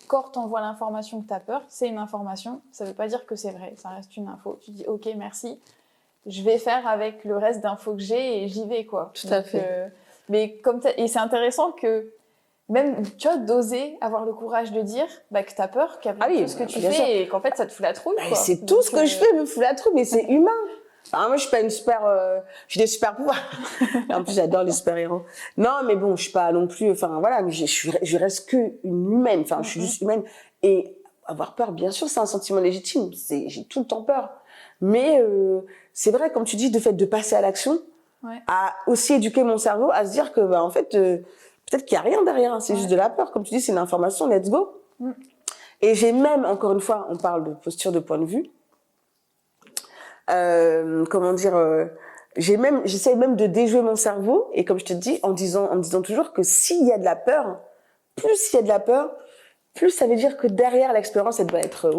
Speaker 1: corps t'envoie l'information que tu as peur, c'est une information, ça veut pas dire que c'est vrai, ça reste une info. Tu dis ok, merci, je vais faire avec le reste d'infos que j'ai et j'y vais, quoi.
Speaker 2: Tout à fait.
Speaker 1: Et c'est intéressant que même, tu vois, d'oser avoir le courage de dire que tu as peur, qu'il y a plein de choses que tu fais sûr. Et qu'en fait ça te fout la trouille, quoi.
Speaker 2: C'est tout ce que je fais me fout la trouille, mais c'est humain. Moi, je suis pas une j'ai des super pouvoirs. En plus, j'adore les super-héros. Non, mais bon, je suis pas non plus, mais je reste que une humaine. Je suis juste humaine. Et avoir peur, bien sûr, c'est un sentiment légitime. J'ai tout le temps peur. Mais, c'est vrai, comme tu dis, de fait de passer à l'action, à aussi éduquer mon cerveau à se dire que, en fait, peut-être qu'il y a rien derrière, hein, c'est juste de la peur. Comme tu dis, c'est une information, let's go. Et j'ai même, encore une fois, on parle de posture, de point de vue. J'essaie même de déjouer mon cerveau, et comme je te dis, en disant toujours que s'il y a de la peur, plus ça veut dire que derrière l'expérience, elle doit être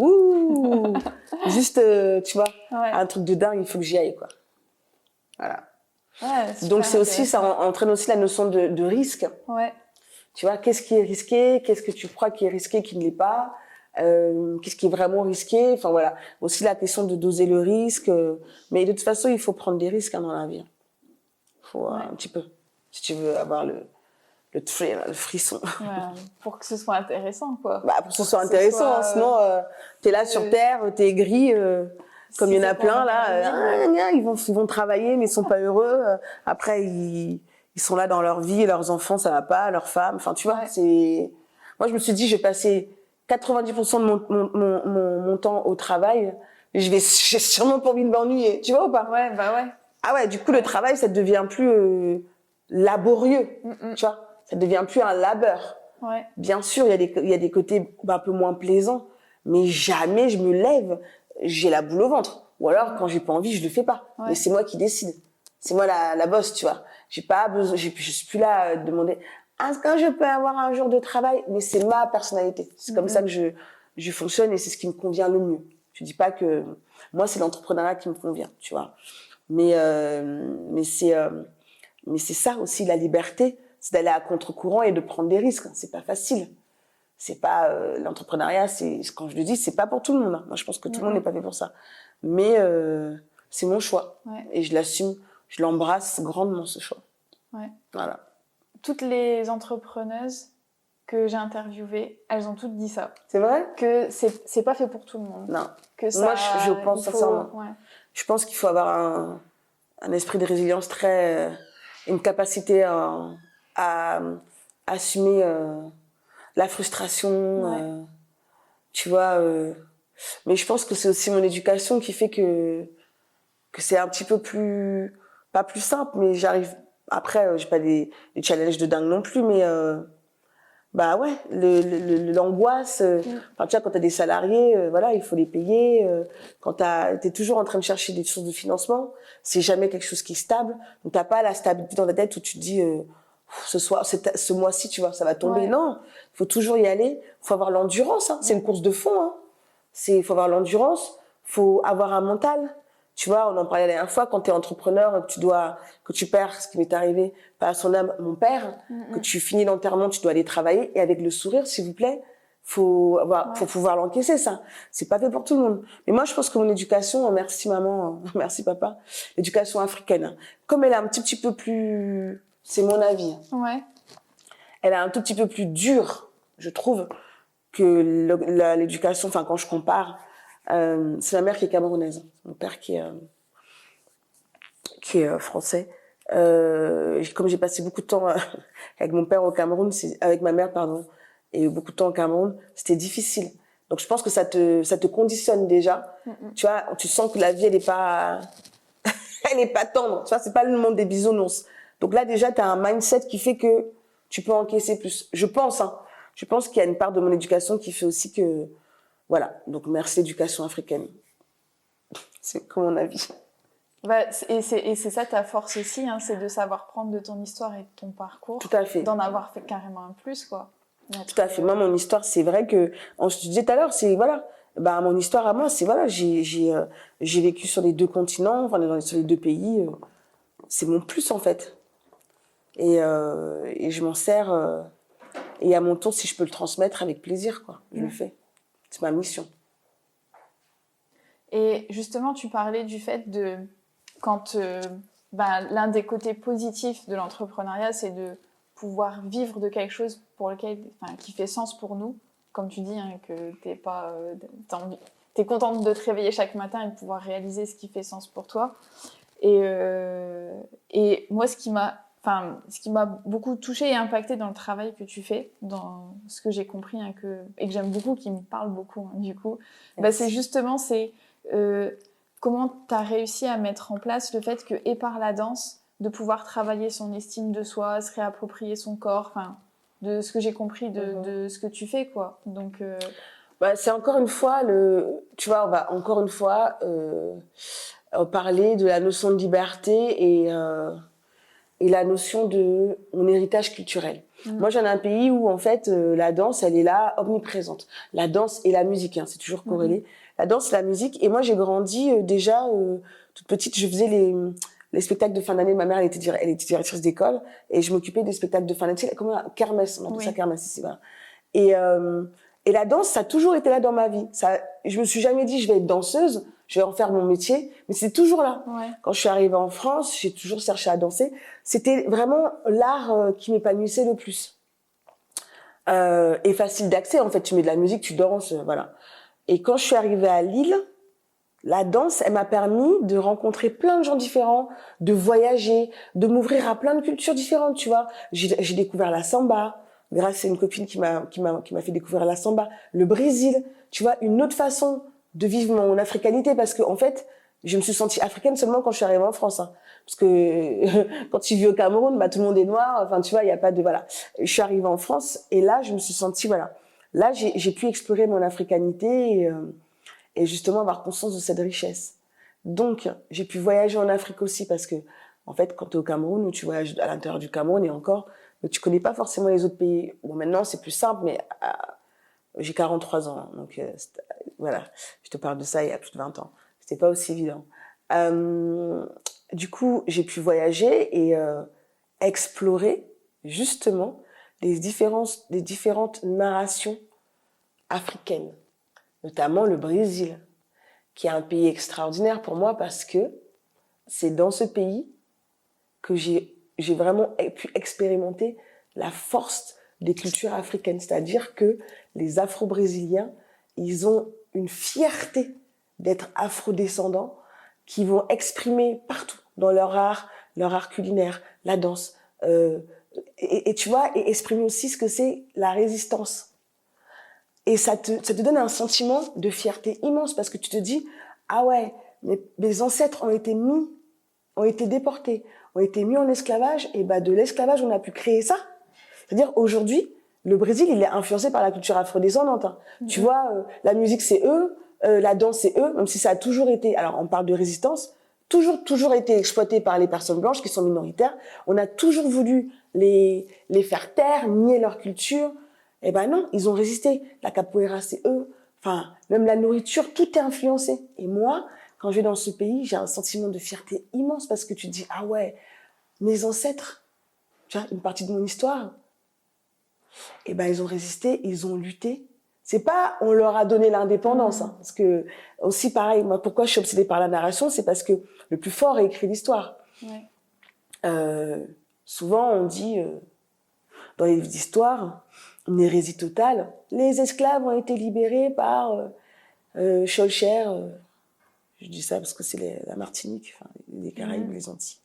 Speaker 2: juste, tu vois, un truc de dingue, il faut que j'y aille, quoi. Voilà. Donc c'est aussi, ça entraîne aussi la notion de risque. Tu vois, qu'est-ce qui est risqué, qu'est-ce que tu crois qui est risqué, qui ne l'est pas. Qu'est-ce qui est vraiment risqué, voilà, aussi la question de doser le risque, mais de toute façon il faut prendre des risques dans la vie, faut un petit peu, si tu veux avoir le thrill, le frisson,
Speaker 1: pour que ce soit intéressant, quoi.
Speaker 2: Pour que ce soit intéressant, sinon t'es là sur terre, t'es aigri, comme il y en a plein là, ils vont travailler mais ils sont pas heureux, après ils sont là dans leur vie, leurs enfants ça va pas, leurs femmes, tu vois, moi je me suis dit je vais passer 90% de mon temps au travail, j'ai sûrement pas envie de m'ennuyer, tu vois ou pas? Ah ouais, du coup le travail ça devient plus laborieux, tu vois, ça devient plus un labeur. Bien sûr, il y a des côtés un peu moins plaisants, mais jamais je me lève, j'ai la boule au ventre. Ou alors quand j'ai pas envie, je le fais pas. Mais c'est moi qui décide. C'est moi la boss, tu vois. J'ai pas besoin, je suis plus là à demander est-ce que je peux avoir un jour de travail? Mais c'est ma personnalité. C'est comme ça que je fonctionne et c'est ce qui me convient le mieux. Je dis pas que moi c'est l'entrepreneuriat qui me convient, tu vois. Mais c'est ça aussi la liberté, c'est d'aller à contre-courant et de prendre des risques. C'est pas facile. C'est pas l'entrepreneuriat, c'est quand je le dis, c'est pas pour tout le monde. Moi je pense que tout le monde n'est pas fait pour ça. Mais c'est mon choix et je l'assume, je l'embrasse grandement ce choix. Voilà.
Speaker 1: Toutes les entrepreneuses que j'ai interviewées, elles ont toutes dit ça.
Speaker 2: C'est vrai? Que
Speaker 1: c'est pas fait pour tout le monde.
Speaker 2: Non. Que ça, moi, je pense sincèrement. Je pense qu'il faut avoir un esprit de résilience une capacité à assumer la frustration, tu vois. Mais je pense que c'est aussi mon éducation qui fait que c'est un petit peu plus, pas plus simple, mais j'arrive. Après, j'ai pas des challenges de dingue non plus, mais l'angoisse. Tu vois, quand t'as des salariés, il faut les payer. Quand t'es toujours en train de chercher des sources de financement, c'est jamais quelque chose qui est stable. Donc t'as pas la stabilité dans ta tête où tu te dis ce mois-ci, tu vois, ça va tomber. Non, il faut toujours y aller. Faut avoir l'endurance. Hein. C'est une course de fond. Hein. Faut avoir l'endurance. Faut avoir un mental. Tu vois, on en parlait la dernière fois, quand tu es entrepreneur, que tu perds, ce qui m'est arrivé, par son âme, mon père, que tu finis l'enterrement, tu dois aller travailler, et avec le sourire, s'il vous plaît, faut pouvoir l'encaisser, ça. C'est pas fait pour tout le monde. Mais moi, je pense que mon éducation, merci maman, merci papa, l'éducation africaine, comme elle est un petit peu plus, c'est mon avis.
Speaker 1: Ouais.
Speaker 2: Elle est un tout petit peu plus dure, je trouve, que l'éducation, enfin, quand je compare, c'est ma mère qui est camerounaise, mon père qui est français. Comme j'ai passé beaucoup de temps avec mon père au Cameroun, avec ma mère, pardon, et beaucoup de temps au Cameroun, c'était difficile. Donc je pense que ça te conditionne déjà. Tu vois, tu sens que la vie, elle est pas tendre. Tu vois, c'est pas le monde des bisounours. Donc là, déjà, tu as un mindset qui fait que tu peux encaisser plus. Je pense, hein. Je pense qu'il y a une part de mon éducation qui fait aussi que, voilà. Donc merci l'éducation africaine. C'est comme mon avis.
Speaker 1: Bah, et c'est ça ta force aussi, hein, c'est de savoir prendre de ton histoire et de ton parcours.
Speaker 2: Tout à fait.
Speaker 1: D'en avoir fait carrément un plus, quoi.
Speaker 2: Tout à fait. Moi, mon histoire, c'est vrai que, je te disais tout à l'heure, c'est, voilà, bah, mon histoire à moi, c'est, voilà, j'ai vécu sur les 2 continents, enfin, sur les 2 pays, c'est mon plus, en fait. Et je m'en sers, et à mon tour, si je peux le transmettre, avec plaisir, quoi. Je le fais. C'est ma mission.
Speaker 1: Et justement, tu parlais du fait de, quand, l'un des côtés positifs de l'entrepreneuriat, c'est de pouvoir vivre de quelque chose qui fait sens pour nous, comme tu dis, hein, que t'es contente de te réveiller chaque matin et de pouvoir réaliser ce qui fait sens pour toi. Et moi, ce qui m'a beaucoup touchée et impactée dans le travail que tu fais, dans ce que j'ai compris, hein, et que j'aime beaucoup, qui me parle beaucoup, hein, du coup, c'est justement comment tu as réussi à mettre en place le fait que, et par la danse, de pouvoir travailler son estime de soi, se réapproprier son corps, de ce que j'ai compris de ce que tu fais, quoi. Donc,
Speaker 2: c'est encore une fois tu vois, on va encore une fois parler de la notion de liberté et la notion de mon héritage culturel. Moi, j'ai un pays où, en fait, la danse, elle est là, omniprésente. La danse et la musique, hein, c'est toujours corrélé. La danse et la musique. Et moi, j'ai grandi déjà, toute petite, je faisais les spectacles de fin d'année. Ma mère, elle était directrice d'école. Et je m'occupais des spectacles de fin d'année. Comme un kermesse, on appelle ça kermesse ici, voilà. Et la danse, ça a toujours été là dans ma vie. Je me suis jamais dit, je vais être danseuse, je vais en faire mon métier, mais c'est toujours là.
Speaker 1: Ouais.
Speaker 2: Quand je suis arrivée en France, j'ai toujours cherché à danser. C'était vraiment l'art qui m'épanouissait le plus. Et facile d'accès, en fait. Tu mets de la musique, tu danses, voilà. Et quand je suis arrivée à Lille, la danse, elle m'a permis de rencontrer plein de gens différents, de voyager, de m'ouvrir à plein de cultures différentes, tu vois. J'ai découvert la samba, grâce à une copine qui m'a fait découvrir la samba, le Brésil, tu vois, une autre façon de vivre mon africanité, parce que en fait, je me suis sentie africaine seulement quand je suis arrivée en France, hein. Parce que quand tu vis au Cameroun, tout le monde est noir, enfin tu vois, il y a pas de, voilà. Je suis arrivée en France et là, je me suis sentie, voilà, là j'ai pu explorer mon africanité et justement avoir conscience de cette richesse. Donc, j'ai pu voyager en Afrique aussi parce que, en fait, quand tu es au Cameroun, ou tu voyages à l'intérieur du Cameroun et encore, mais tu connais pas forcément les autres pays. Bon, maintenant, c'est plus simple, mais j'ai 43 ans, donc voilà, je te parle de ça il y a plus de 20 ans. C'était pas aussi évident. Du coup, j'ai pu voyager et explorer justement les différentes narrations africaines, notamment le Brésil, qui est un pays extraordinaire pour moi parce que c'est dans ce pays que j'ai vraiment pu expérimenter la force des cultures africaines. C'est-à-dire que les Afro-Brésiliens, ils ont une fierté d'être afro-descendants qui vont exprimer partout dans leur art culinaire, la danse. Et tu vois, et exprimer aussi ce que c'est la résistance. Et ça te donne un sentiment de fierté immense parce que tu te dis, ah ouais, mes ancêtres ont été déportés, ont été mis en esclavage, et de l'esclavage, on a pu créer ça. C'est-à-dire, aujourd'hui, le Brésil, il est influencé par la culture afrodescendante, hein. Tu vois, la musique, c'est eux, la danse, c'est eux, même si ça a toujours été, alors on parle de résistance, toujours été exploité par les personnes blanches qui sont minoritaires. On a toujours voulu les faire taire, nier leur culture. Eh ben non, ils ont résisté. La capoeira, c'est eux. Enfin, même la nourriture, tout est influencé. Et moi, quand je vais dans ce pays, j'ai un sentiment de fierté immense parce que tu te dis, ah ouais, mes ancêtres, tu vois, une partie de mon histoire, eh ben ils ont résisté, ils ont lutté C'est pas on leur a donné l'indépendance, hein, parce que aussi pareil, moi pourquoi je suis obsédée par la narration, c'est parce que le plus fort a écrit l'histoire. Souvent on dit dans les livres d'histoire une hérésie totale. Les esclaves ont été libérés par Schœlcher. Je dis ça parce que c'est la Martinique, enfin, les Caraïbes, les Antilles.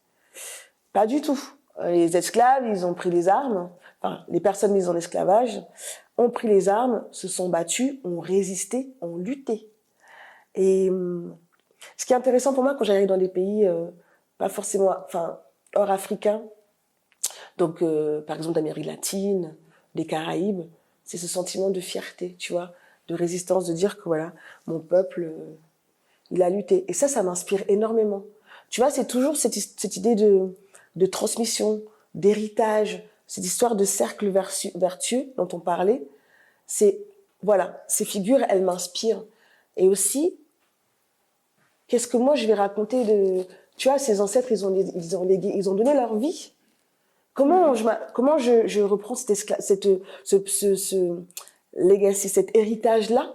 Speaker 2: Pas du tout. Les esclaves, ils ont pris les armes, enfin, les personnes mises en esclavage ont pris les armes, se sont battus, ont résisté, ont lutté. Et ce qui est intéressant pour moi quand j'arrive dans des pays, pas forcément, enfin, hors africains, donc par exemple d'Amérique latine, des Caraïbes, c'est ce sentiment de fierté, tu vois, de résistance, de dire que voilà, mon peuple, il a lutté. Et ça m'inspire énormément. Tu vois, c'est toujours cette idée de transmission, d'héritage, cette histoire de cercle vertueux dont on parlait. C'est, voilà, ces figures, elles m'inspirent. Et aussi, qu'est-ce que moi je vais raconter de... Tu vois, ces ancêtres, ils ont donné leur vie. Comment je reprends ce legacy, cet héritage-là?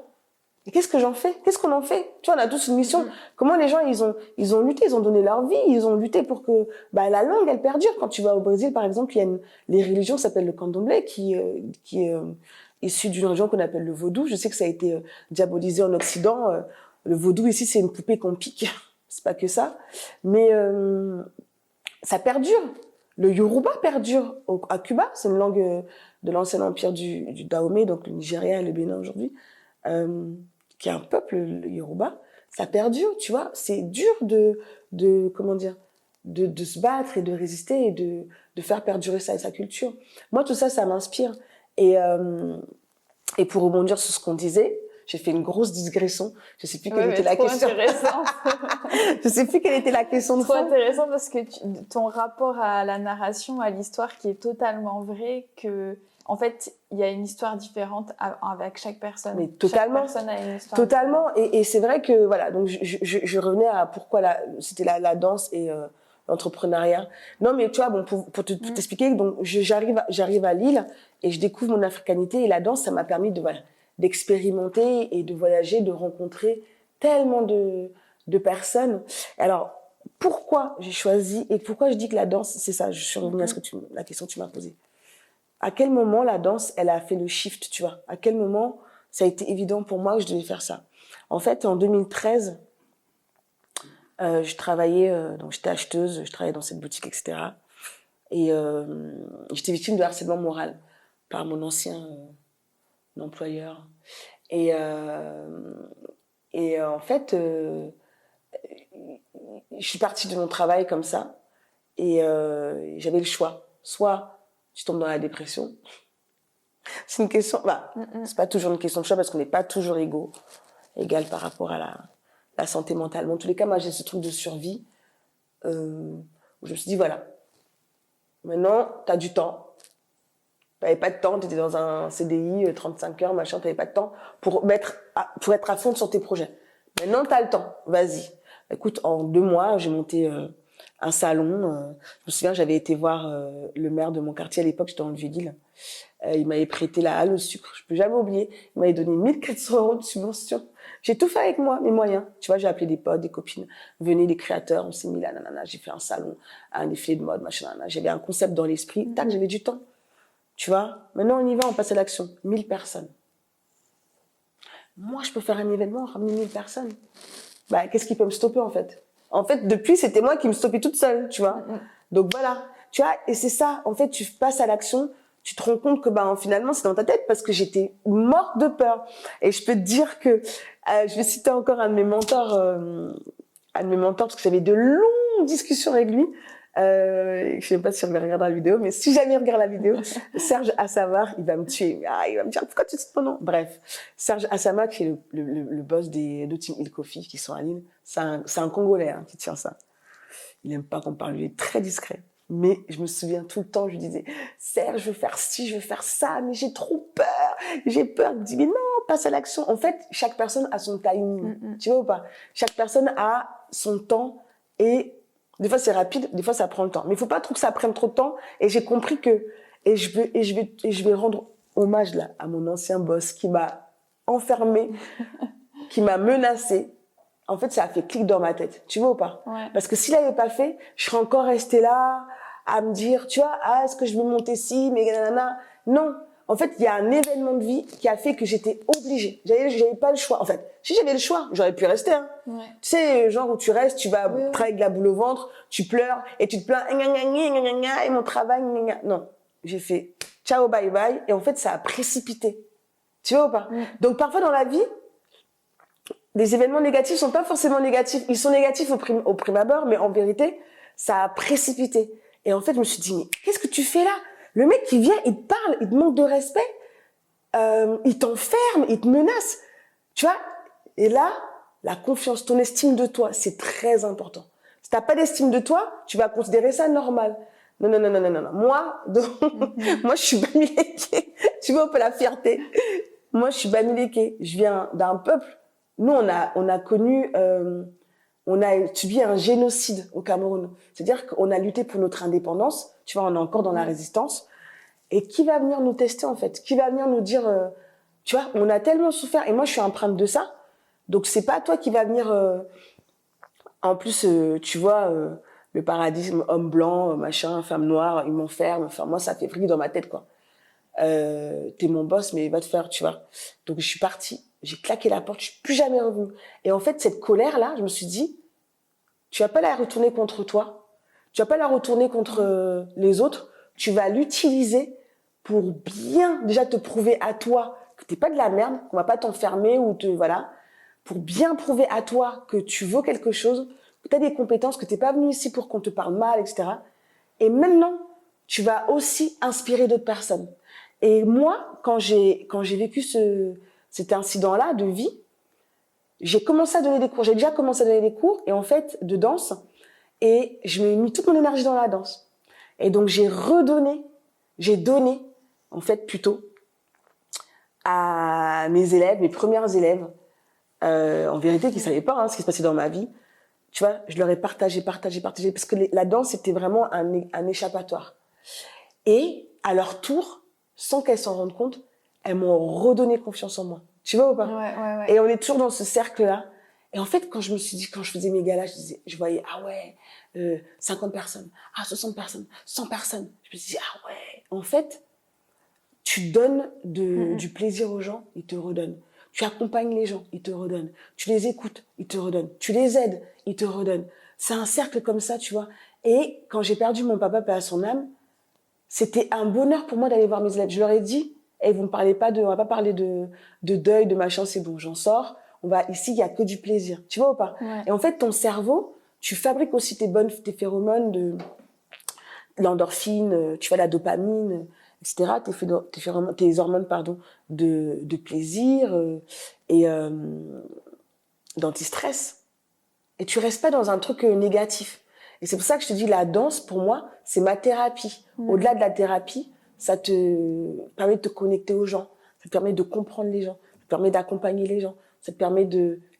Speaker 2: Et qu'est-ce que j'en fais? Qu'est-ce qu'on en fait? Tu vois, on a tous une mission. Comment les gens, ils ont lutté, ils ont donné leur vie, ils ont lutté pour que la langue, elle perdure. Quand tu vas au Brésil, par exemple, il y a les religions qui s'appellent le candomblé, qui est issu d'une religion qu'on appelle le vaudou. Je sais que ça a été diabolisé en Occident. Le vaudou, ici, c'est une poupée qu'on pique. C'est pas que ça. Mais ça perdure. Le Yoruba perdure à Cuba. C'est une langue de l'ancien empire du Dahomey, donc le Nigeria et le Bénin aujourd'hui. Qui est un peuple, le Yoruba, ça perdure, tu vois. C'est dur comment dire, de se battre et de résister et de faire perdurer sa culture. Moi, tout ça, ça m'inspire. Et pour rebondir sur ce qu'on disait, j'ai fait une grosse digression. Je sais plus quelle était la question. Je sais plus quelle était la question de
Speaker 1: fond.
Speaker 2: fond.
Speaker 1: Trop intéressant parce que ton rapport à la narration, à l'histoire qui est totalement vrai, que en fait, il y a une histoire différente avec chaque personne.
Speaker 2: Mais totalement.
Speaker 1: Chaque personne a une histoire
Speaker 2: totalement. Et c'est vrai que, voilà, donc je revenais à pourquoi c'était la danse et l'entrepreneuriat. Non, mais tu vois, bon, pour t'expliquer, donc j'arrive à Lille et je découvre mon africanité et la danse, ça m'a permis d'expérimenter et de voyager, de rencontrer tellement de personnes. Alors, pourquoi j'ai choisi et pourquoi je dis que la danse, c'est ça, je suis revenue à la question que tu m'as posée. À quel moment la danse, elle a fait le shift, tu vois? À quel moment ça a été évident pour moi que je devais faire ça? En fait, en 2013, je travaillais, donc j'étais acheteuse, je travaillais dans cette boutique, etc. Et j'étais victime de harcèlement moral par mon ancien employeur. Et en fait, je suis partie de mon travail comme ça. Et j'avais le choix. Soit tu tombes dans la dépression. C'est une question, c'est pas toujours une question de choix parce qu'on n'est pas toujours égal par rapport à la santé mentale. Mais en tous les cas, moi, j'ai ce truc de survie où je me suis dit, voilà, maintenant, t'as du temps. T'avais pas de temps, t'étais dans un CDI, 35 heures, machin, t'avais pas de temps pour être à fond sur tes projets. Maintenant, t'as le temps, vas-y. Écoute, en 2 mois, j'ai monté un salon. Je me souviens, j'avais été voir le maire de mon quartier à l'époque, j'étais dans le Vieux-Lille. Il m'avait prêté la halle au sucre, je peux jamais oublier. Il m'avait donné 1400 € de subvention. J'ai tout fait avec moi, mes moyens. Tu vois, j'ai appelé des potes, des copines, venez des créateurs, on s'est mis là, nanana, j'ai fait un salon, un défilé de mode, machin, nanana. J'avais un concept dans l'esprit, tac, j'avais du temps. Tu vois, maintenant on y va, on passe à l'action. 1000 personnes. Moi, je peux faire un événement, ramener 1000 personnes. Qu'est-ce qui peut me stopper en fait? En fait, depuis, c'était moi qui me stoppais toute seule, tu vois. Donc voilà, tu vois, et c'est ça, en fait, tu passes à l'action, tu te rends compte que finalement, c'est dans ta tête parce que j'étais morte de peur. Et je peux te dire que, je vais citer encore un de mes mentors parce que j'avais de longues discussions avec lui. Je sais pas si on regarder la vidéo, mais si jamais il regarde la vidéo, Serge Assamar, il va me tuer. Il va me dire, pourquoi tu cites mon nom? Bref, Serge Assamar, qui est le boss de Team Il Coffee, qui sont à Lille, c'est un Congolais qui tient ça. Il aime pas qu'on parle, il est très discret. Mais je me souviens tout le temps, je lui disais, Serge, je veux faire ci, je veux faire ça, mais j'ai trop peur. J'ai peur. Il me dit, mais non, passe à l'action. En fait, chaque personne a son timing. Tu vois ou pas? Chaque personne a son temps et des fois c'est rapide, des fois ça prend le temps. Mais il faut pas trop que ça prenne trop de temps. Et j'ai compris que, et je vais rendre hommage là à mon ancien boss qui m'a enfermé, qui m'a menacé, en fait, ça a fait clic dans ma tête. Tu vois ou pas? Parce que s'il l'avait pas fait, je serais encore restée là à me dire, tu vois, ah, est-ce que je vais monter ci, mais nanana. Non. En fait, il y a un événement de vie qui a fait que j'étais obligée. J'avais pas le choix. En fait, si j'avais le choix, j'aurais pu rester. Hein. Tu sais, genre où tu restes, tu vas travailler avec la boule au ventre, tu pleures et tu te plains, et mon travail, non. J'ai fait ciao, bye bye. Et en fait, ça a précipité. Tu vois ou pas? Donc, parfois dans la vie, les événements négatifs sont pas forcément négatifs. Ils sont négatifs au prime abord, mais en vérité, ça a précipité. Et en fait, je me suis dit, mais qu'est-ce que tu fais là? Le mec qui vient, il te parle, il te manque de respect, il t'enferme, il te menace. Tu vois? Et là, la confiance, ton estime de toi, c'est très important. Si t'as pas d'estime de toi, tu vas considérer ça normal. Non, non, non, non, non, non. Moi, moi, je suis bamilékée. Tu vois un peu la fierté. Moi, je suis bamilékée. Je viens d'un peuple. Nous, on a connu, on a subi un génocide au Cameroun. C'est-à-dire qu'on a lutté pour notre indépendance. Tu vois, on est encore dans la résistance. Et qui va venir nous tester, en fait? Qui va venir nous dire, tu vois, on a tellement souffert. Et moi, je suis empreinte de ça. Donc, c'est pas toi qui va venir, en plus, tu vois, le paradigme homme blanc, machin, femme noire, ils m'enferment. Enfin, moi, ça fait vriller dans ma tête, quoi. T'es mon boss, mais va te faire, tu vois. Donc, je suis partie. J'ai claqué la porte, je suis plus jamais revenue. Et en fait, cette colère-là, je me suis dit, tu vas pas la retourner contre toi, tu vas pas la retourner contre les autres, tu vas l'utiliser pour bien déjà te prouver à toi que t'es pas de la merde, qu'on va pas t'enfermer ou voilà, pour bien prouver à toi que tu vaux quelque chose, que t'as des compétences, que t'es pas venu ici pour qu'on te parle mal, etc. Et maintenant, tu vas aussi inspirer d'autres personnes. Et moi, quand j'ai vécu cet incident-là de vie, j'ai commencé à donner des cours. J'ai déjà commencé à donner des cours, et en fait, de danse. Et je me mis toute mon énergie dans la danse. Et donc, j'ai donné, en fait, plutôt, à mes élèves, mes premières élèves, en vérité, qui ne savaient pas ce qui se passait dans ma vie. Tu vois, je leur ai partagé, parce que la danse, c'était vraiment un échappatoire. Et, à leur tour, sans qu'elles s'en rendent compte, elles m'ont redonné confiance en moi. Tu vois ou pas?
Speaker 1: Ouais.
Speaker 2: Et on est toujours dans ce cercle-là. Et en fait, quand je faisais mes galas, je voyais, 50 personnes, 60 personnes, 100 personnes. Je me disais, ah ouais. En fait, tu donnes du plaisir aux gens, ils te redonnent. Tu accompagnes les gens, ils te redonnent. Tu les écoutes, ils te redonnent. Tu les aides, ils te redonnent. C'est un cercle comme ça, tu vois. Et quand j'ai perdu mon papa, paix à son âme, c'était un bonheur pour moi d'aller voir mes élèves. Je leur ai dit, vous me parlez pas on va pas parler de deuil, de machin, c'est bon, j'en sors. Ici, il y a que du plaisir. Tu vois ou pas? Et en fait, ton cerveau, tu fabriques aussi tes phéromones l'endorphine, tu vois, la dopamine, etc. Tes hormones, pardon, de plaisir et d'antistress. Et tu restes pas dans un truc négatif. Et c'est pour ça que je te dis, la danse, pour moi, c'est ma thérapie. Au-delà de la thérapie, ça te permet de te connecter aux gens, ça te permet de comprendre les gens, ça te permet d'accompagner les gens, ça te permet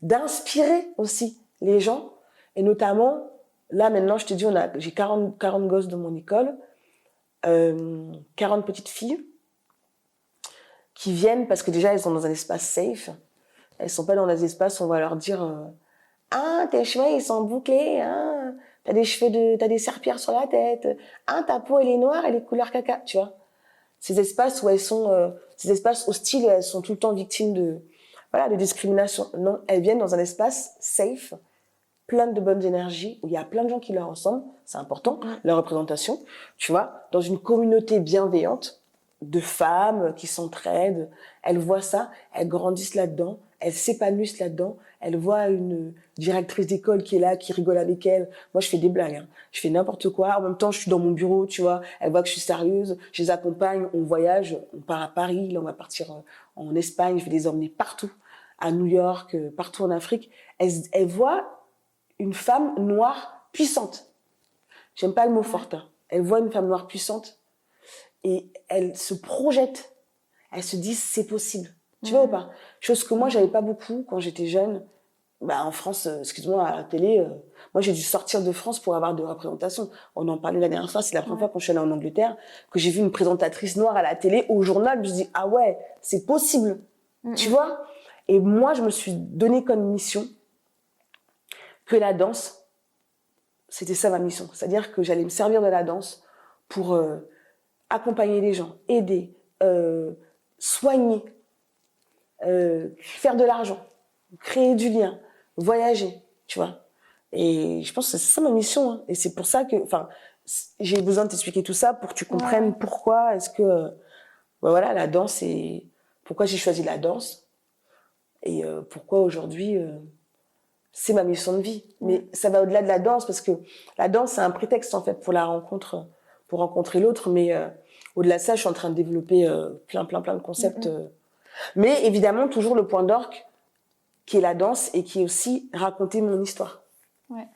Speaker 2: d'inspirer aussi les gens. Et notamment, là maintenant, je te dis, j'ai 40 gosses dans mon école, 40 petites filles qui viennent parce que déjà, elles sont dans un espace safe. Elles sont pas dans des espaces où on va leur dire tes cheveux, ils sont bouclés, t'as des serpillères sur la tête, ta peau, elle est noire, elle est couleur caca, tu vois. Ces espaces où elles sont, ces espaces hostiles, elles sont tout le temps victimes de discrimination. Non, elles viennent dans un espace safe, plein de bonnes énergies, où il y a plein de gens qui leur ressemblent, c'est important, leur représentation, tu vois, dans une communauté bienveillante, de femmes qui s'entraident, elles voient ça, elles grandissent là-dedans, elles s'épanouissent là-dedans, elles voient une directrice d'école qui est là, qui rigole avec elles. Moi, je fais des blagues, je fais n'importe quoi. En même temps, je suis dans mon bureau, tu vois, elles voient que je suis sérieuse, je les accompagne, on voyage, on part à Paris, là, on va partir en Espagne, je vais les emmener partout, à New York, partout en Afrique. Elles voient une femme noire puissante. J'aime pas le mot forte. Elles voient une femme noire puissante et elles se projettent. Elles se disent, c'est possible. Tu vois ou pas? Chose que moi, j'avais pas beaucoup quand j'étais jeune. En France, excuse-moi, à la télé, moi, j'ai dû sortir de France pour avoir de représentation. On en parlait la dernière fois, c'est la première fois quand je suis allée en Angleterre que j'ai vu une présentatrice noire à la télé, au journal. Je me dis, ah ouais, c'est possible. Tu vois? Et moi, je me suis donné comme mission que la danse, c'était ça ma mission. C'est-à-dire que j'allais me servir de la danse pour accompagner les gens, aider, soigner, faire de l'argent, créer du lien, voyager, tu vois. Et je pense que c'est ça ma mission. Hein. Et c'est pour ça que, j'ai besoin de t'expliquer tout ça pour que tu comprennes pourquoi est-ce que, voilà, la danse et pourquoi j'ai choisi la danse et pourquoi aujourd'hui c'est ma mission de vie. Mais ça va au-delà de la danse parce que la danse c'est un prétexte en fait pour la rencontre, pour rencontrer l'autre. Mais au-delà de ça, je suis en train de développer plein de concepts. Mais évidemment toujours le point d'orgue qui est la danse et qui est aussi raconter mon histoire.
Speaker 1: Ouais.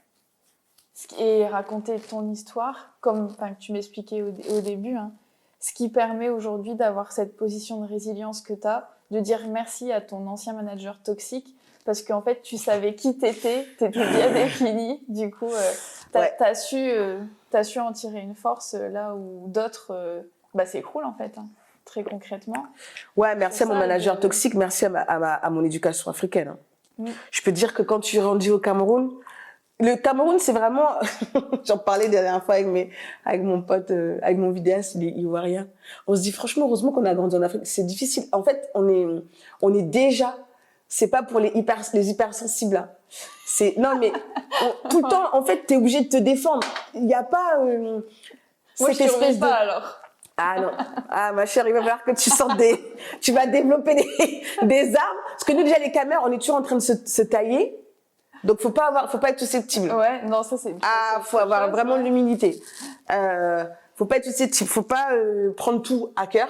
Speaker 1: Et raconter ton histoire, comme tu m'expliquais au début, hein, ce qui permet aujourd'hui d'avoir cette position de résilience que tu as, de dire merci à ton ancien manager toxique, parce qu'en fait, tu savais qui t'étais bien défini, du coup, t'as su en tirer une force là où d'autres s'écroulent en fait, hein, très concrètement.
Speaker 2: Ouais, merci à mon manager toxique, merci à mon éducation africaine. Hein. Je peux dire que quand tu es rendu au Cameroun, le Cameroun, c'est vraiment, j'en parlais la dernière fois avec mon pote, avec mon vidéaste, il est ivoirien. On se dit, franchement, heureusement qu'on a grandi en Afrique. C'est difficile. En fait, on est déjà, c'est pas pour les hypersensibles, là. Non, mais, tout le temps, en fait, t'es obligé de te défendre. Il n'y a pas,
Speaker 1: moi, je te pas, alors.
Speaker 2: Ah non. Ah, ma chère, il va falloir que tu sortes tu vas développer des armes. Parce que nous, déjà, les camères, on est toujours en train de se tailler. Donc, faut pas être susceptible.
Speaker 1: Ouais, non, ça c'est.
Speaker 2: Faut avoir vraiment de l'humilité. Faut pas être susceptible. Faut pas prendre tout à cœur.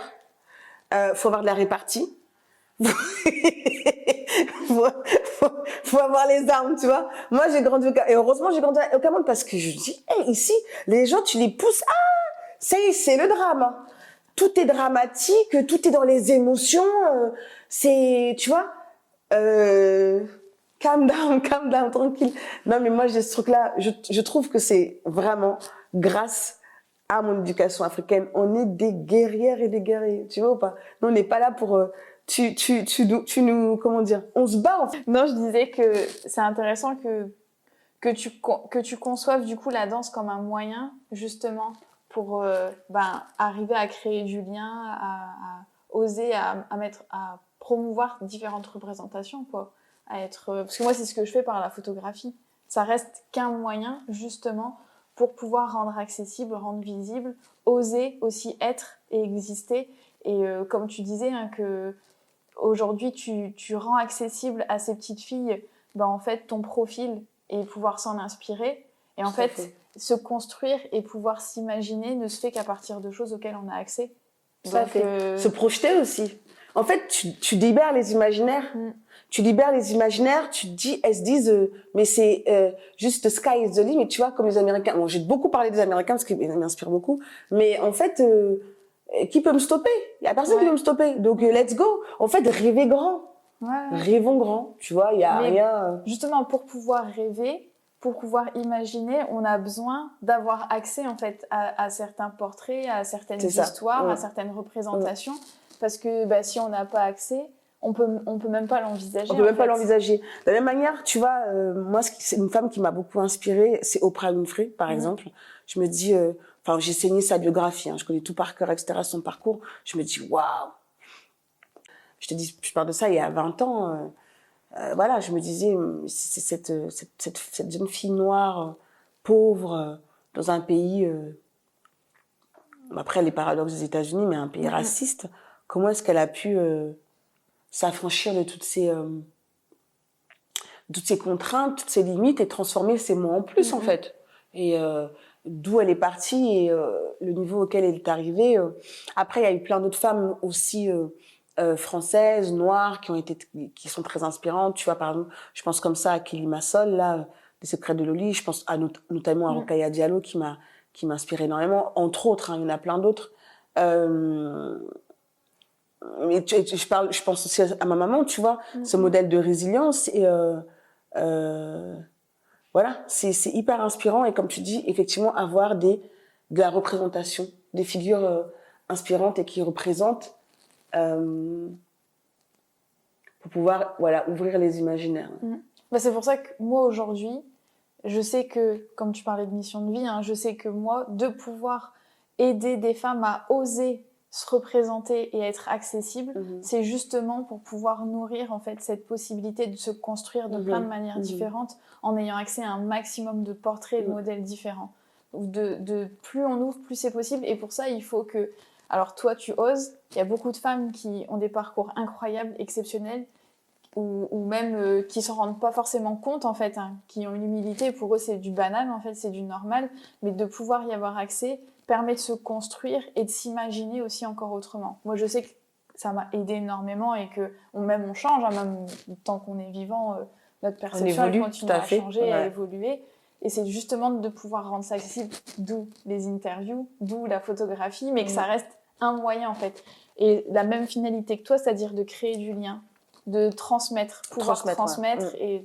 Speaker 2: Faut avoir de la répartie. faut avoir les armes, tu vois. Moi, j'ai grandi et heureusement, j'ai grandi au Cameroun parce que je dis, ici, les gens, tu les pousses. C'est le drame. Tout est dramatique, tout est dans les émotions. Tu vois. Calm down, tranquille. Non, mais moi, j'ai ce truc-là. Je trouve que c'est vraiment grâce à mon éducation africaine. On est des guerrières et des guerriers. Tu vois ou pas? Nous, on n'est pas là pour... tu nous... Comment dire? On se bat, en fait.
Speaker 1: Non, je disais que c'est intéressant que tu conçoives, du coup, la danse comme un moyen, justement, pour arriver à créer du lien, à oser, à promouvoir différentes représentations, quoi. Parce que moi, c'est ce que je fais par la photographie. Ça reste qu'un moyen, justement, pour pouvoir rendre accessible, rendre visible, oser aussi être et exister. Et comme tu disais, hein, que aujourd'hui, tu rends accessible à ces petites filles, en fait, ton profil et pouvoir s'en inspirer. Et en fait, se construire et pouvoir s'imaginer ne se fait qu'à partir de choses auxquelles on a accès.
Speaker 2: Se projeter aussi. En fait, tu libères les imaginaires. Tu libères les imaginaires, tu te dis, elles se disent, mais c'est juste the sky is the limit, tu vois, comme les Américains. Bon, j'ai beaucoup parlé des Américains parce qu'ils m'inspirent beaucoup, mais en fait, qui peut me stopper? Il y a personne qui peut me stopper. Donc, let's go. En fait, rêvez grand. Rêvons grand, tu vois, il y a rien.
Speaker 1: Justement, pour pouvoir rêver, pour pouvoir imaginer, on a besoin d'avoir accès, en fait, à certains portraits, à certaines histoires, à certaines représentations, parce que si on n'a pas accès, on peut même pas l'envisager.
Speaker 2: On peut même pas l'envisager. De la même manière, tu vois, moi, c'est une femme qui m'a beaucoup inspirée, c'est Oprah Winfrey, par exemple. Je me dis, j'ai saigné sa biographie, hein, je connais tout par cœur, etc., son parcours. Je me dis, waouh. Je parle de ça il y a 20 ans. Voilà, je me disais, c'est cette jeune fille noire, pauvre, dans un pays, après les paradoxes des États-Unis, mais un pays raciste. Comment est-ce qu'elle a pu s'affranchir de toutes ces contraintes, toutes ces limites et transformer ces mots en plus, en fait. Et d'où elle est partie et le niveau auquel elle est arrivée. Après, il y a eu plein d'autres femmes aussi françaises, noires, qui sont très inspirantes. Tu vois, par exemple, je pense comme ça à Kelly Massol, là, des Secrets de Loli. Je pense notamment à Rokhaya Diallo, qui m'a inspirée énormément. Entre autres, hein, il y en a plein d'autres. Mais je pense aussi à ma maman, tu vois, ce modèle de résilience et voilà, c'est hyper inspirant et comme tu dis, effectivement, avoir de la représentation, des figures inspirantes et qui représentent pour pouvoir ouvrir les imaginaires.
Speaker 1: Bah, c'est pour ça que moi aujourd'hui, je sais que, comme tu parlais de mission de vie, hein, je sais que moi, de pouvoir aider des femmes à oser se représenter et être accessibles, c'est justement pour pouvoir nourrir en fait cette possibilité de se construire de plein de manières différentes en ayant accès à un maximum de portraits et de modèles différents. De plus on ouvre, plus c'est possible. Et pour ça, il faut que... Alors toi, tu oses. Il y a beaucoup de femmes qui ont des parcours incroyables, exceptionnels, ou même qui s'en rendent pas forcément compte en fait, hein, qui ont une humilité. Pour eux, c'est du banal, en fait, c'est du normal. Mais de pouvoir y avoir accès permet de se construire et de s'imaginer aussi encore autrement. Moi, je sais que ça m'a aidé énormément et que même on change, hein, même tant qu'on est vivant, notre perception elle continue à changer, à évoluer. Et c'est justement de pouvoir rendre ça accessible, d'où les interviews, d'où la photographie, mais que ça reste un moyen en fait. Et la même finalité que toi, c'est-à-dire de créer du lien, de transmettre, pouvoir transmettre et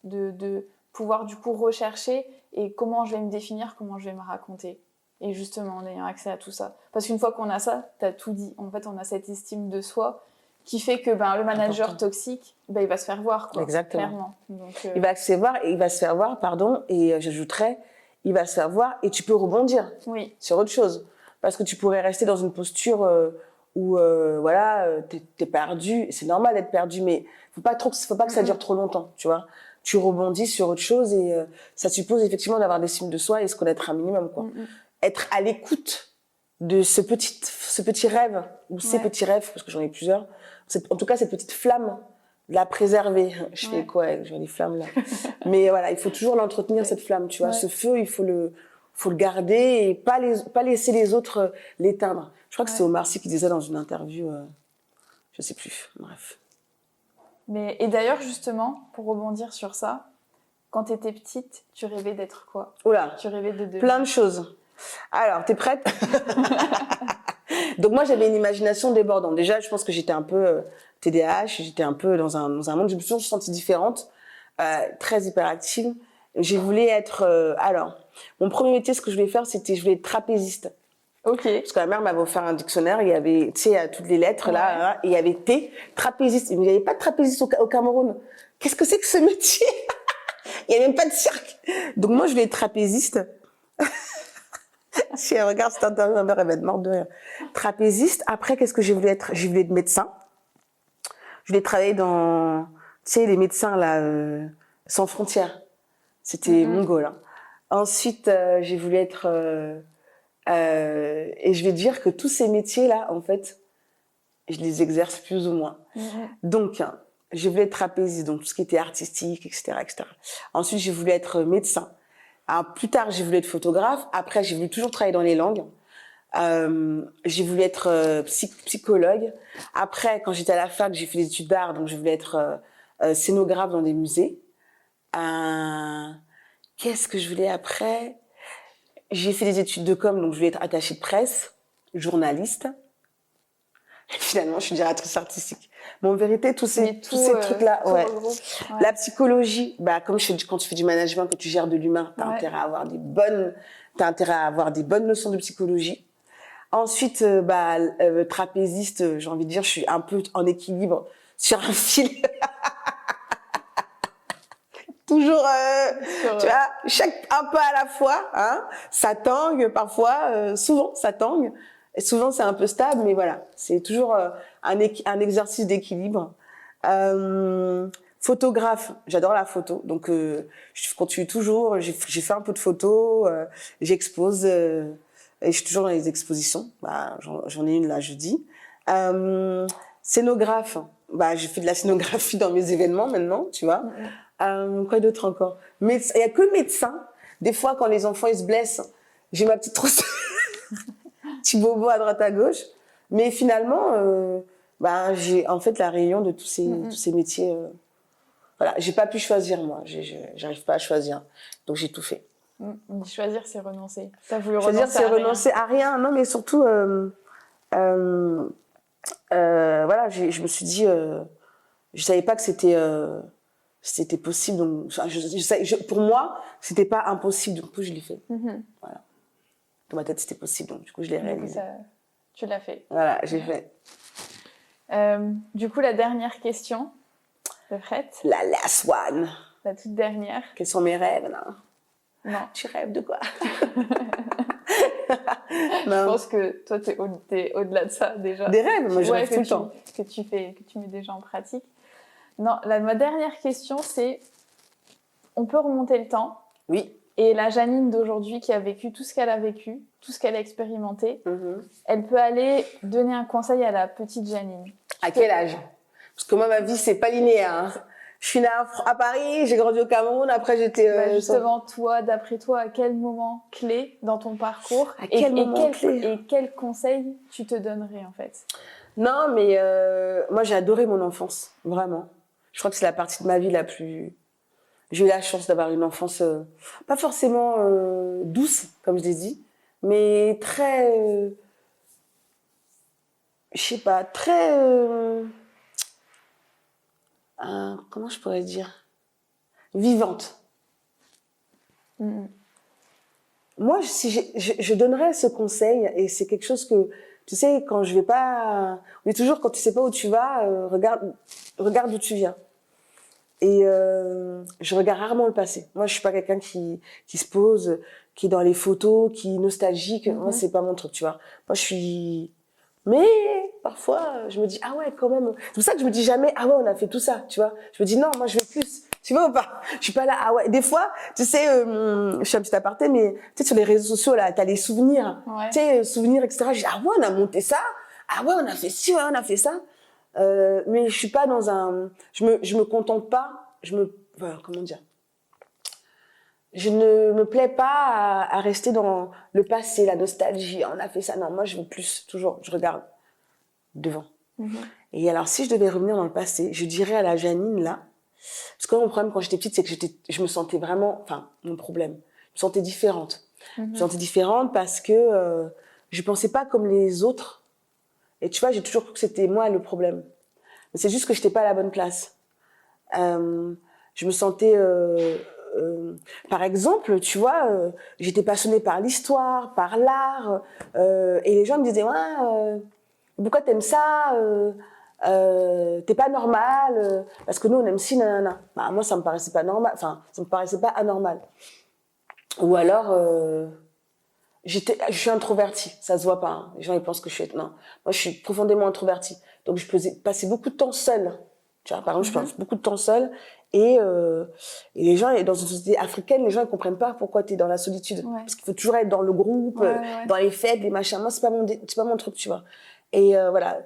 Speaker 1: de pouvoir du coup rechercher et comment je vais me définir, comment je vais me raconter. Et justement, en ayant accès à tout ça. Parce qu'une fois qu'on a ça, t'as tout dit. En fait, on a cette estime de soi qui fait que le manager toxique, il va se faire voir, quoi.
Speaker 2: Exactement.
Speaker 1: Clairement. Donc,
Speaker 2: il va se faire voir, et j'ajouterais, il va se faire voir et tu peux rebondir sur autre chose. Parce que tu pourrais rester dans une posture où, t'es perdu. C'est normal d'être perdu, mais faut pas que ça dure trop longtemps, tu vois. Tu rebondis sur autre chose et ça suppose effectivement d'avoir des signes de soi et se connaître un minimum, quoi. Être à l'écoute de ce petit rêve, ou ces petits rêves, parce que j'en ai plusieurs, en tout cas cette petite flamme, la préserver. Je fais quoi avec les flammes là? Mais voilà, il faut toujours l'entretenir, cette flamme, tu vois. Ce feu, il faut le garder et pas laisser les autres l'éteindre. Je crois que c'est Omar Sy qui disait dans une interview, je sais plus, bref.
Speaker 1: Et d'ailleurs, justement, pour rebondir sur ça, quand tu étais petite, tu rêvais d'être quoi?
Speaker 2: Oula,
Speaker 1: tu rêvais de devenir
Speaker 2: plein de choses. Alors, t'es prête? Donc moi, j'avais une imagination débordante. Déjà, je pense que j'étais un peu TDAH, j'étais un peu dans un monde, je me suis toujours sentie différente, très hyperactive. J'ai voulu être... alors, mon premier métier, ce que je voulais faire, c'était je voulais être trapéziste.
Speaker 1: Ok.
Speaker 2: Parce que ma mère m'avait offert un dictionnaire, il y avait, tu sais, toutes les lettres là, et il y avait T, trapéziste. Mais il n'y avait pas de trapéziste au Cameroun. Qu'est-ce que c'est que ce métier? Il n'y avait même pas de cirque. Donc moi, je voulais être trapéziste. Si elle regarde cette interview, ma mère, elle va être morte de rire. Trapéziste. Après, qu'est-ce que je voulais être? Je voulais être médecin. Je voulais travailler dans, tu sais, les médecins là, sans frontières. C'était mon goal. Hein. Ensuite, j'ai voulu être... et je vais dire que tous ces métiers-là, en fait, je les exerce plus ou moins. Donc, je voulais être trapéziste, donc tout ce qui était artistique, etc., etc. Ensuite, j'ai voulu être médecin. Alors, plus tard, j'ai voulu être photographe. Après, j'ai voulu toujours travailler dans les langues. J'ai voulu être psychologue. Après, quand j'étais à la fac, j'ai fait des études d'art, donc je voulais être scénographe dans des musées. Qu'est-ce que je voulais après? J'ai fait des études de com, donc je voulais être attachée de presse, journaliste. Et finalement, je suis directrice artistique. Mais en vérité, tous ces trucs-là, La psychologie, comme quand tu fais du management, que tu gères de l'humain, t'as intérêt à avoir des bonnes notions de psychologie. Ensuite, trapéziste, j'ai envie de dire, je suis un peu en équilibre sur un fil. Toujours, tu vois, un peu à la fois, hein. Ça tangue parfois, souvent ça tangue. Et souvent c'est un peu stable, mais voilà, c'est toujours un exercice d'équilibre. Photographe, j'adore la photo, donc je continue toujours. J'ai fait un peu de photos, j'expose et je suis toujours dans les expositions. J'en ai une là jeudi. Scénographe, j'ai fait de la scénographie dans mes événements maintenant, tu vois. Quoi d'autre encore? Mais il y a que médecin. Des fois, quand les enfants ils se blessent, j'ai ma petite trousse, petit bobo à droite à gauche. Mais finalement, j'ai en fait la réunion de tous ces métiers. Voilà, j'ai pas pu choisir moi. J'arrive pas à choisir, donc j'ai tout fait.
Speaker 1: Choisir, c'est renoncer. T'as voulu
Speaker 2: choisir, c'est renoncer à rien. Non, mais surtout, voilà, je me suis dit, je savais pas que c'était possible, donc pour moi c'était pas impossible, du coup je l'ai fait. Voilà, dans ma tête c'était possible, donc du coup je l'ai réalisé.
Speaker 1: Tu l'as fait.
Speaker 2: Voilà, j'ai fait.
Speaker 1: Du coup, la dernière question, T'es prête?
Speaker 2: La last one.
Speaker 1: La toute dernière.
Speaker 2: Quels sont mes rêves, non?
Speaker 1: Non.
Speaker 2: Tu rêves de quoi?
Speaker 1: Je pense que toi, t'es au-delà de ça, déjà.
Speaker 2: Des rêves? Moi, je rêve tout le temps.
Speaker 1: Que tu mets déjà en pratique. Non, ma dernière question, c'est, on peut remonter le temps.
Speaker 2: Oui.
Speaker 1: Et la Janine d'aujourd'hui qui a vécu tout ce qu'elle a vécu, tout ce qu'elle a expérimenté, elle peut aller donner un conseil à la petite Janine.
Speaker 2: À quel âge? Parce que moi, ma vie, c'est pas linéaire. Hein. Je suis née à Paris, j'ai grandi au Cameroun, après j'étais...
Speaker 1: justement, toi, d'après toi, à quel moment clé dans ton parcours et quel conseil tu te donnerais en fait?
Speaker 2: Non, mais moi j'ai adoré mon enfance, vraiment. Je crois que c'est la partie de ma vie la plus... J'ai eu la chance d'avoir une enfance pas forcément douce, comme je l'ai dit, mais très... je sais pas, très... comment je pourrais dire? Vivante. Moi, si je donnerais ce conseil, et c'est quelque chose que, tu sais, quand je vais pas... On dit toujours, quand tu sais pas où tu vas, regarde d'où tu viens. Et je regarde rarement le passé. Moi, je suis pas quelqu'un qui se pose, qui est dans les photos, qui est nostalgique. Moi, c'est pas mon truc, tu vois. Moi, je suis... Mais parfois, je me dis, ah ouais, quand même. C'est pour ça que je me dis jamais, ah ouais, on a fait tout ça, tu vois. Je me dis, non, moi, je veux plus. Tu vois ou pas? Je suis pas là, ah ouais. Des fois, tu sais, je suis un petit aparté, mais tu sais, sur les réseaux sociaux, là, t'as les souvenirs. Ouais. Tu sais, souvenirs, etc. Je dis, ah ouais, on a monté ça. Ah ouais, on a fait ci, ouais, on a fait ça. Mais je suis pas dans un... Je me contente pas. Comment dire? Je ne me plais pas à rester dans le passé, la nostalgie. On a fait ça. Non, moi, je veux plus. Toujours, je regarde devant. Et alors, si je devais revenir dans le passé, je dirais à la Janine, là, parce que mon problème quand j'étais petite, c'est que je me sentais vraiment... Enfin, mon problème, je me sentais différente. Je me sentais différente parce que je pensais pas comme les autres. Et tu vois, j'ai toujours cru que c'était moi le problème. Mais c'est juste que j'étais pas à la bonne place. Je me sentais... par exemple, tu vois, j'étais passionnée par l'histoire, par l'art, et les gens me disaient, ouais, pourquoi t'aimes ça, t'es pas normal, parce que nous on aime ci, nanana. Bah, moi ça me paraissait pas normal, enfin ça me paraissait pas anormal. Ou alors, je suis introvertie, ça se voit pas. Hein. Les gens ils pensent que je suis... Non, moi je suis profondément introvertie, donc je passais beaucoup de temps seule. Tu vois, par exemple, je passe beaucoup de temps seule. Et les gens, dans une société africaine, les gens ne comprennent pas pourquoi tu es dans la solitude. Ouais. Parce qu'il faut toujours être dans le groupe, dans les fêtes, les machins. Moi, c'est pas mon truc, tu vois. Et voilà.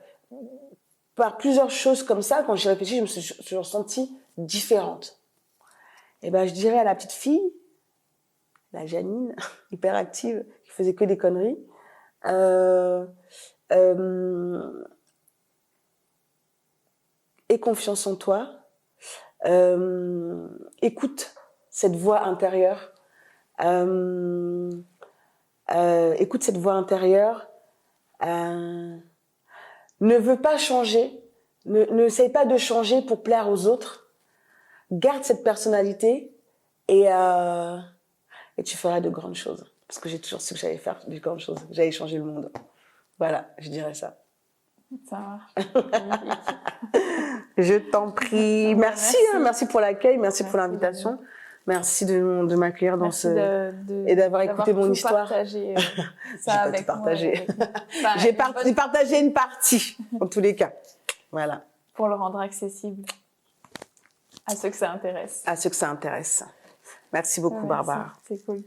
Speaker 2: Par plusieurs choses comme ça, quand j'ai réfléchi, je me suis toujours sentie différente. Et ben, je dirais à la petite fille, la Janine, hyperactive, qui faisait que des conneries, aie confiance en toi. Écoute cette voix intérieure. Écoute cette voix intérieure. Ne veux pas changer. Ne essaye pas de changer pour plaire aux autres. Garde cette personnalité et tu feras de grandes choses. Parce que j'ai toujours su que j'allais faire de grandes choses. J'allais changer le monde. Voilà, je dirais ça.
Speaker 1: Ça marche.
Speaker 2: Je t'en prie. Merci, merci pour l'accueil, merci pour l'invitation. Merci de m'accueillir dans et d'avoir écouté mon histoire.
Speaker 1: Partagé, ça avec
Speaker 2: partagé. J'ai partagé une partie, en tous les cas. Voilà.
Speaker 1: Pour le rendre accessible à ceux que ça intéresse.
Speaker 2: À ceux que ça intéresse. Merci beaucoup, Barbara.
Speaker 1: C'est cool.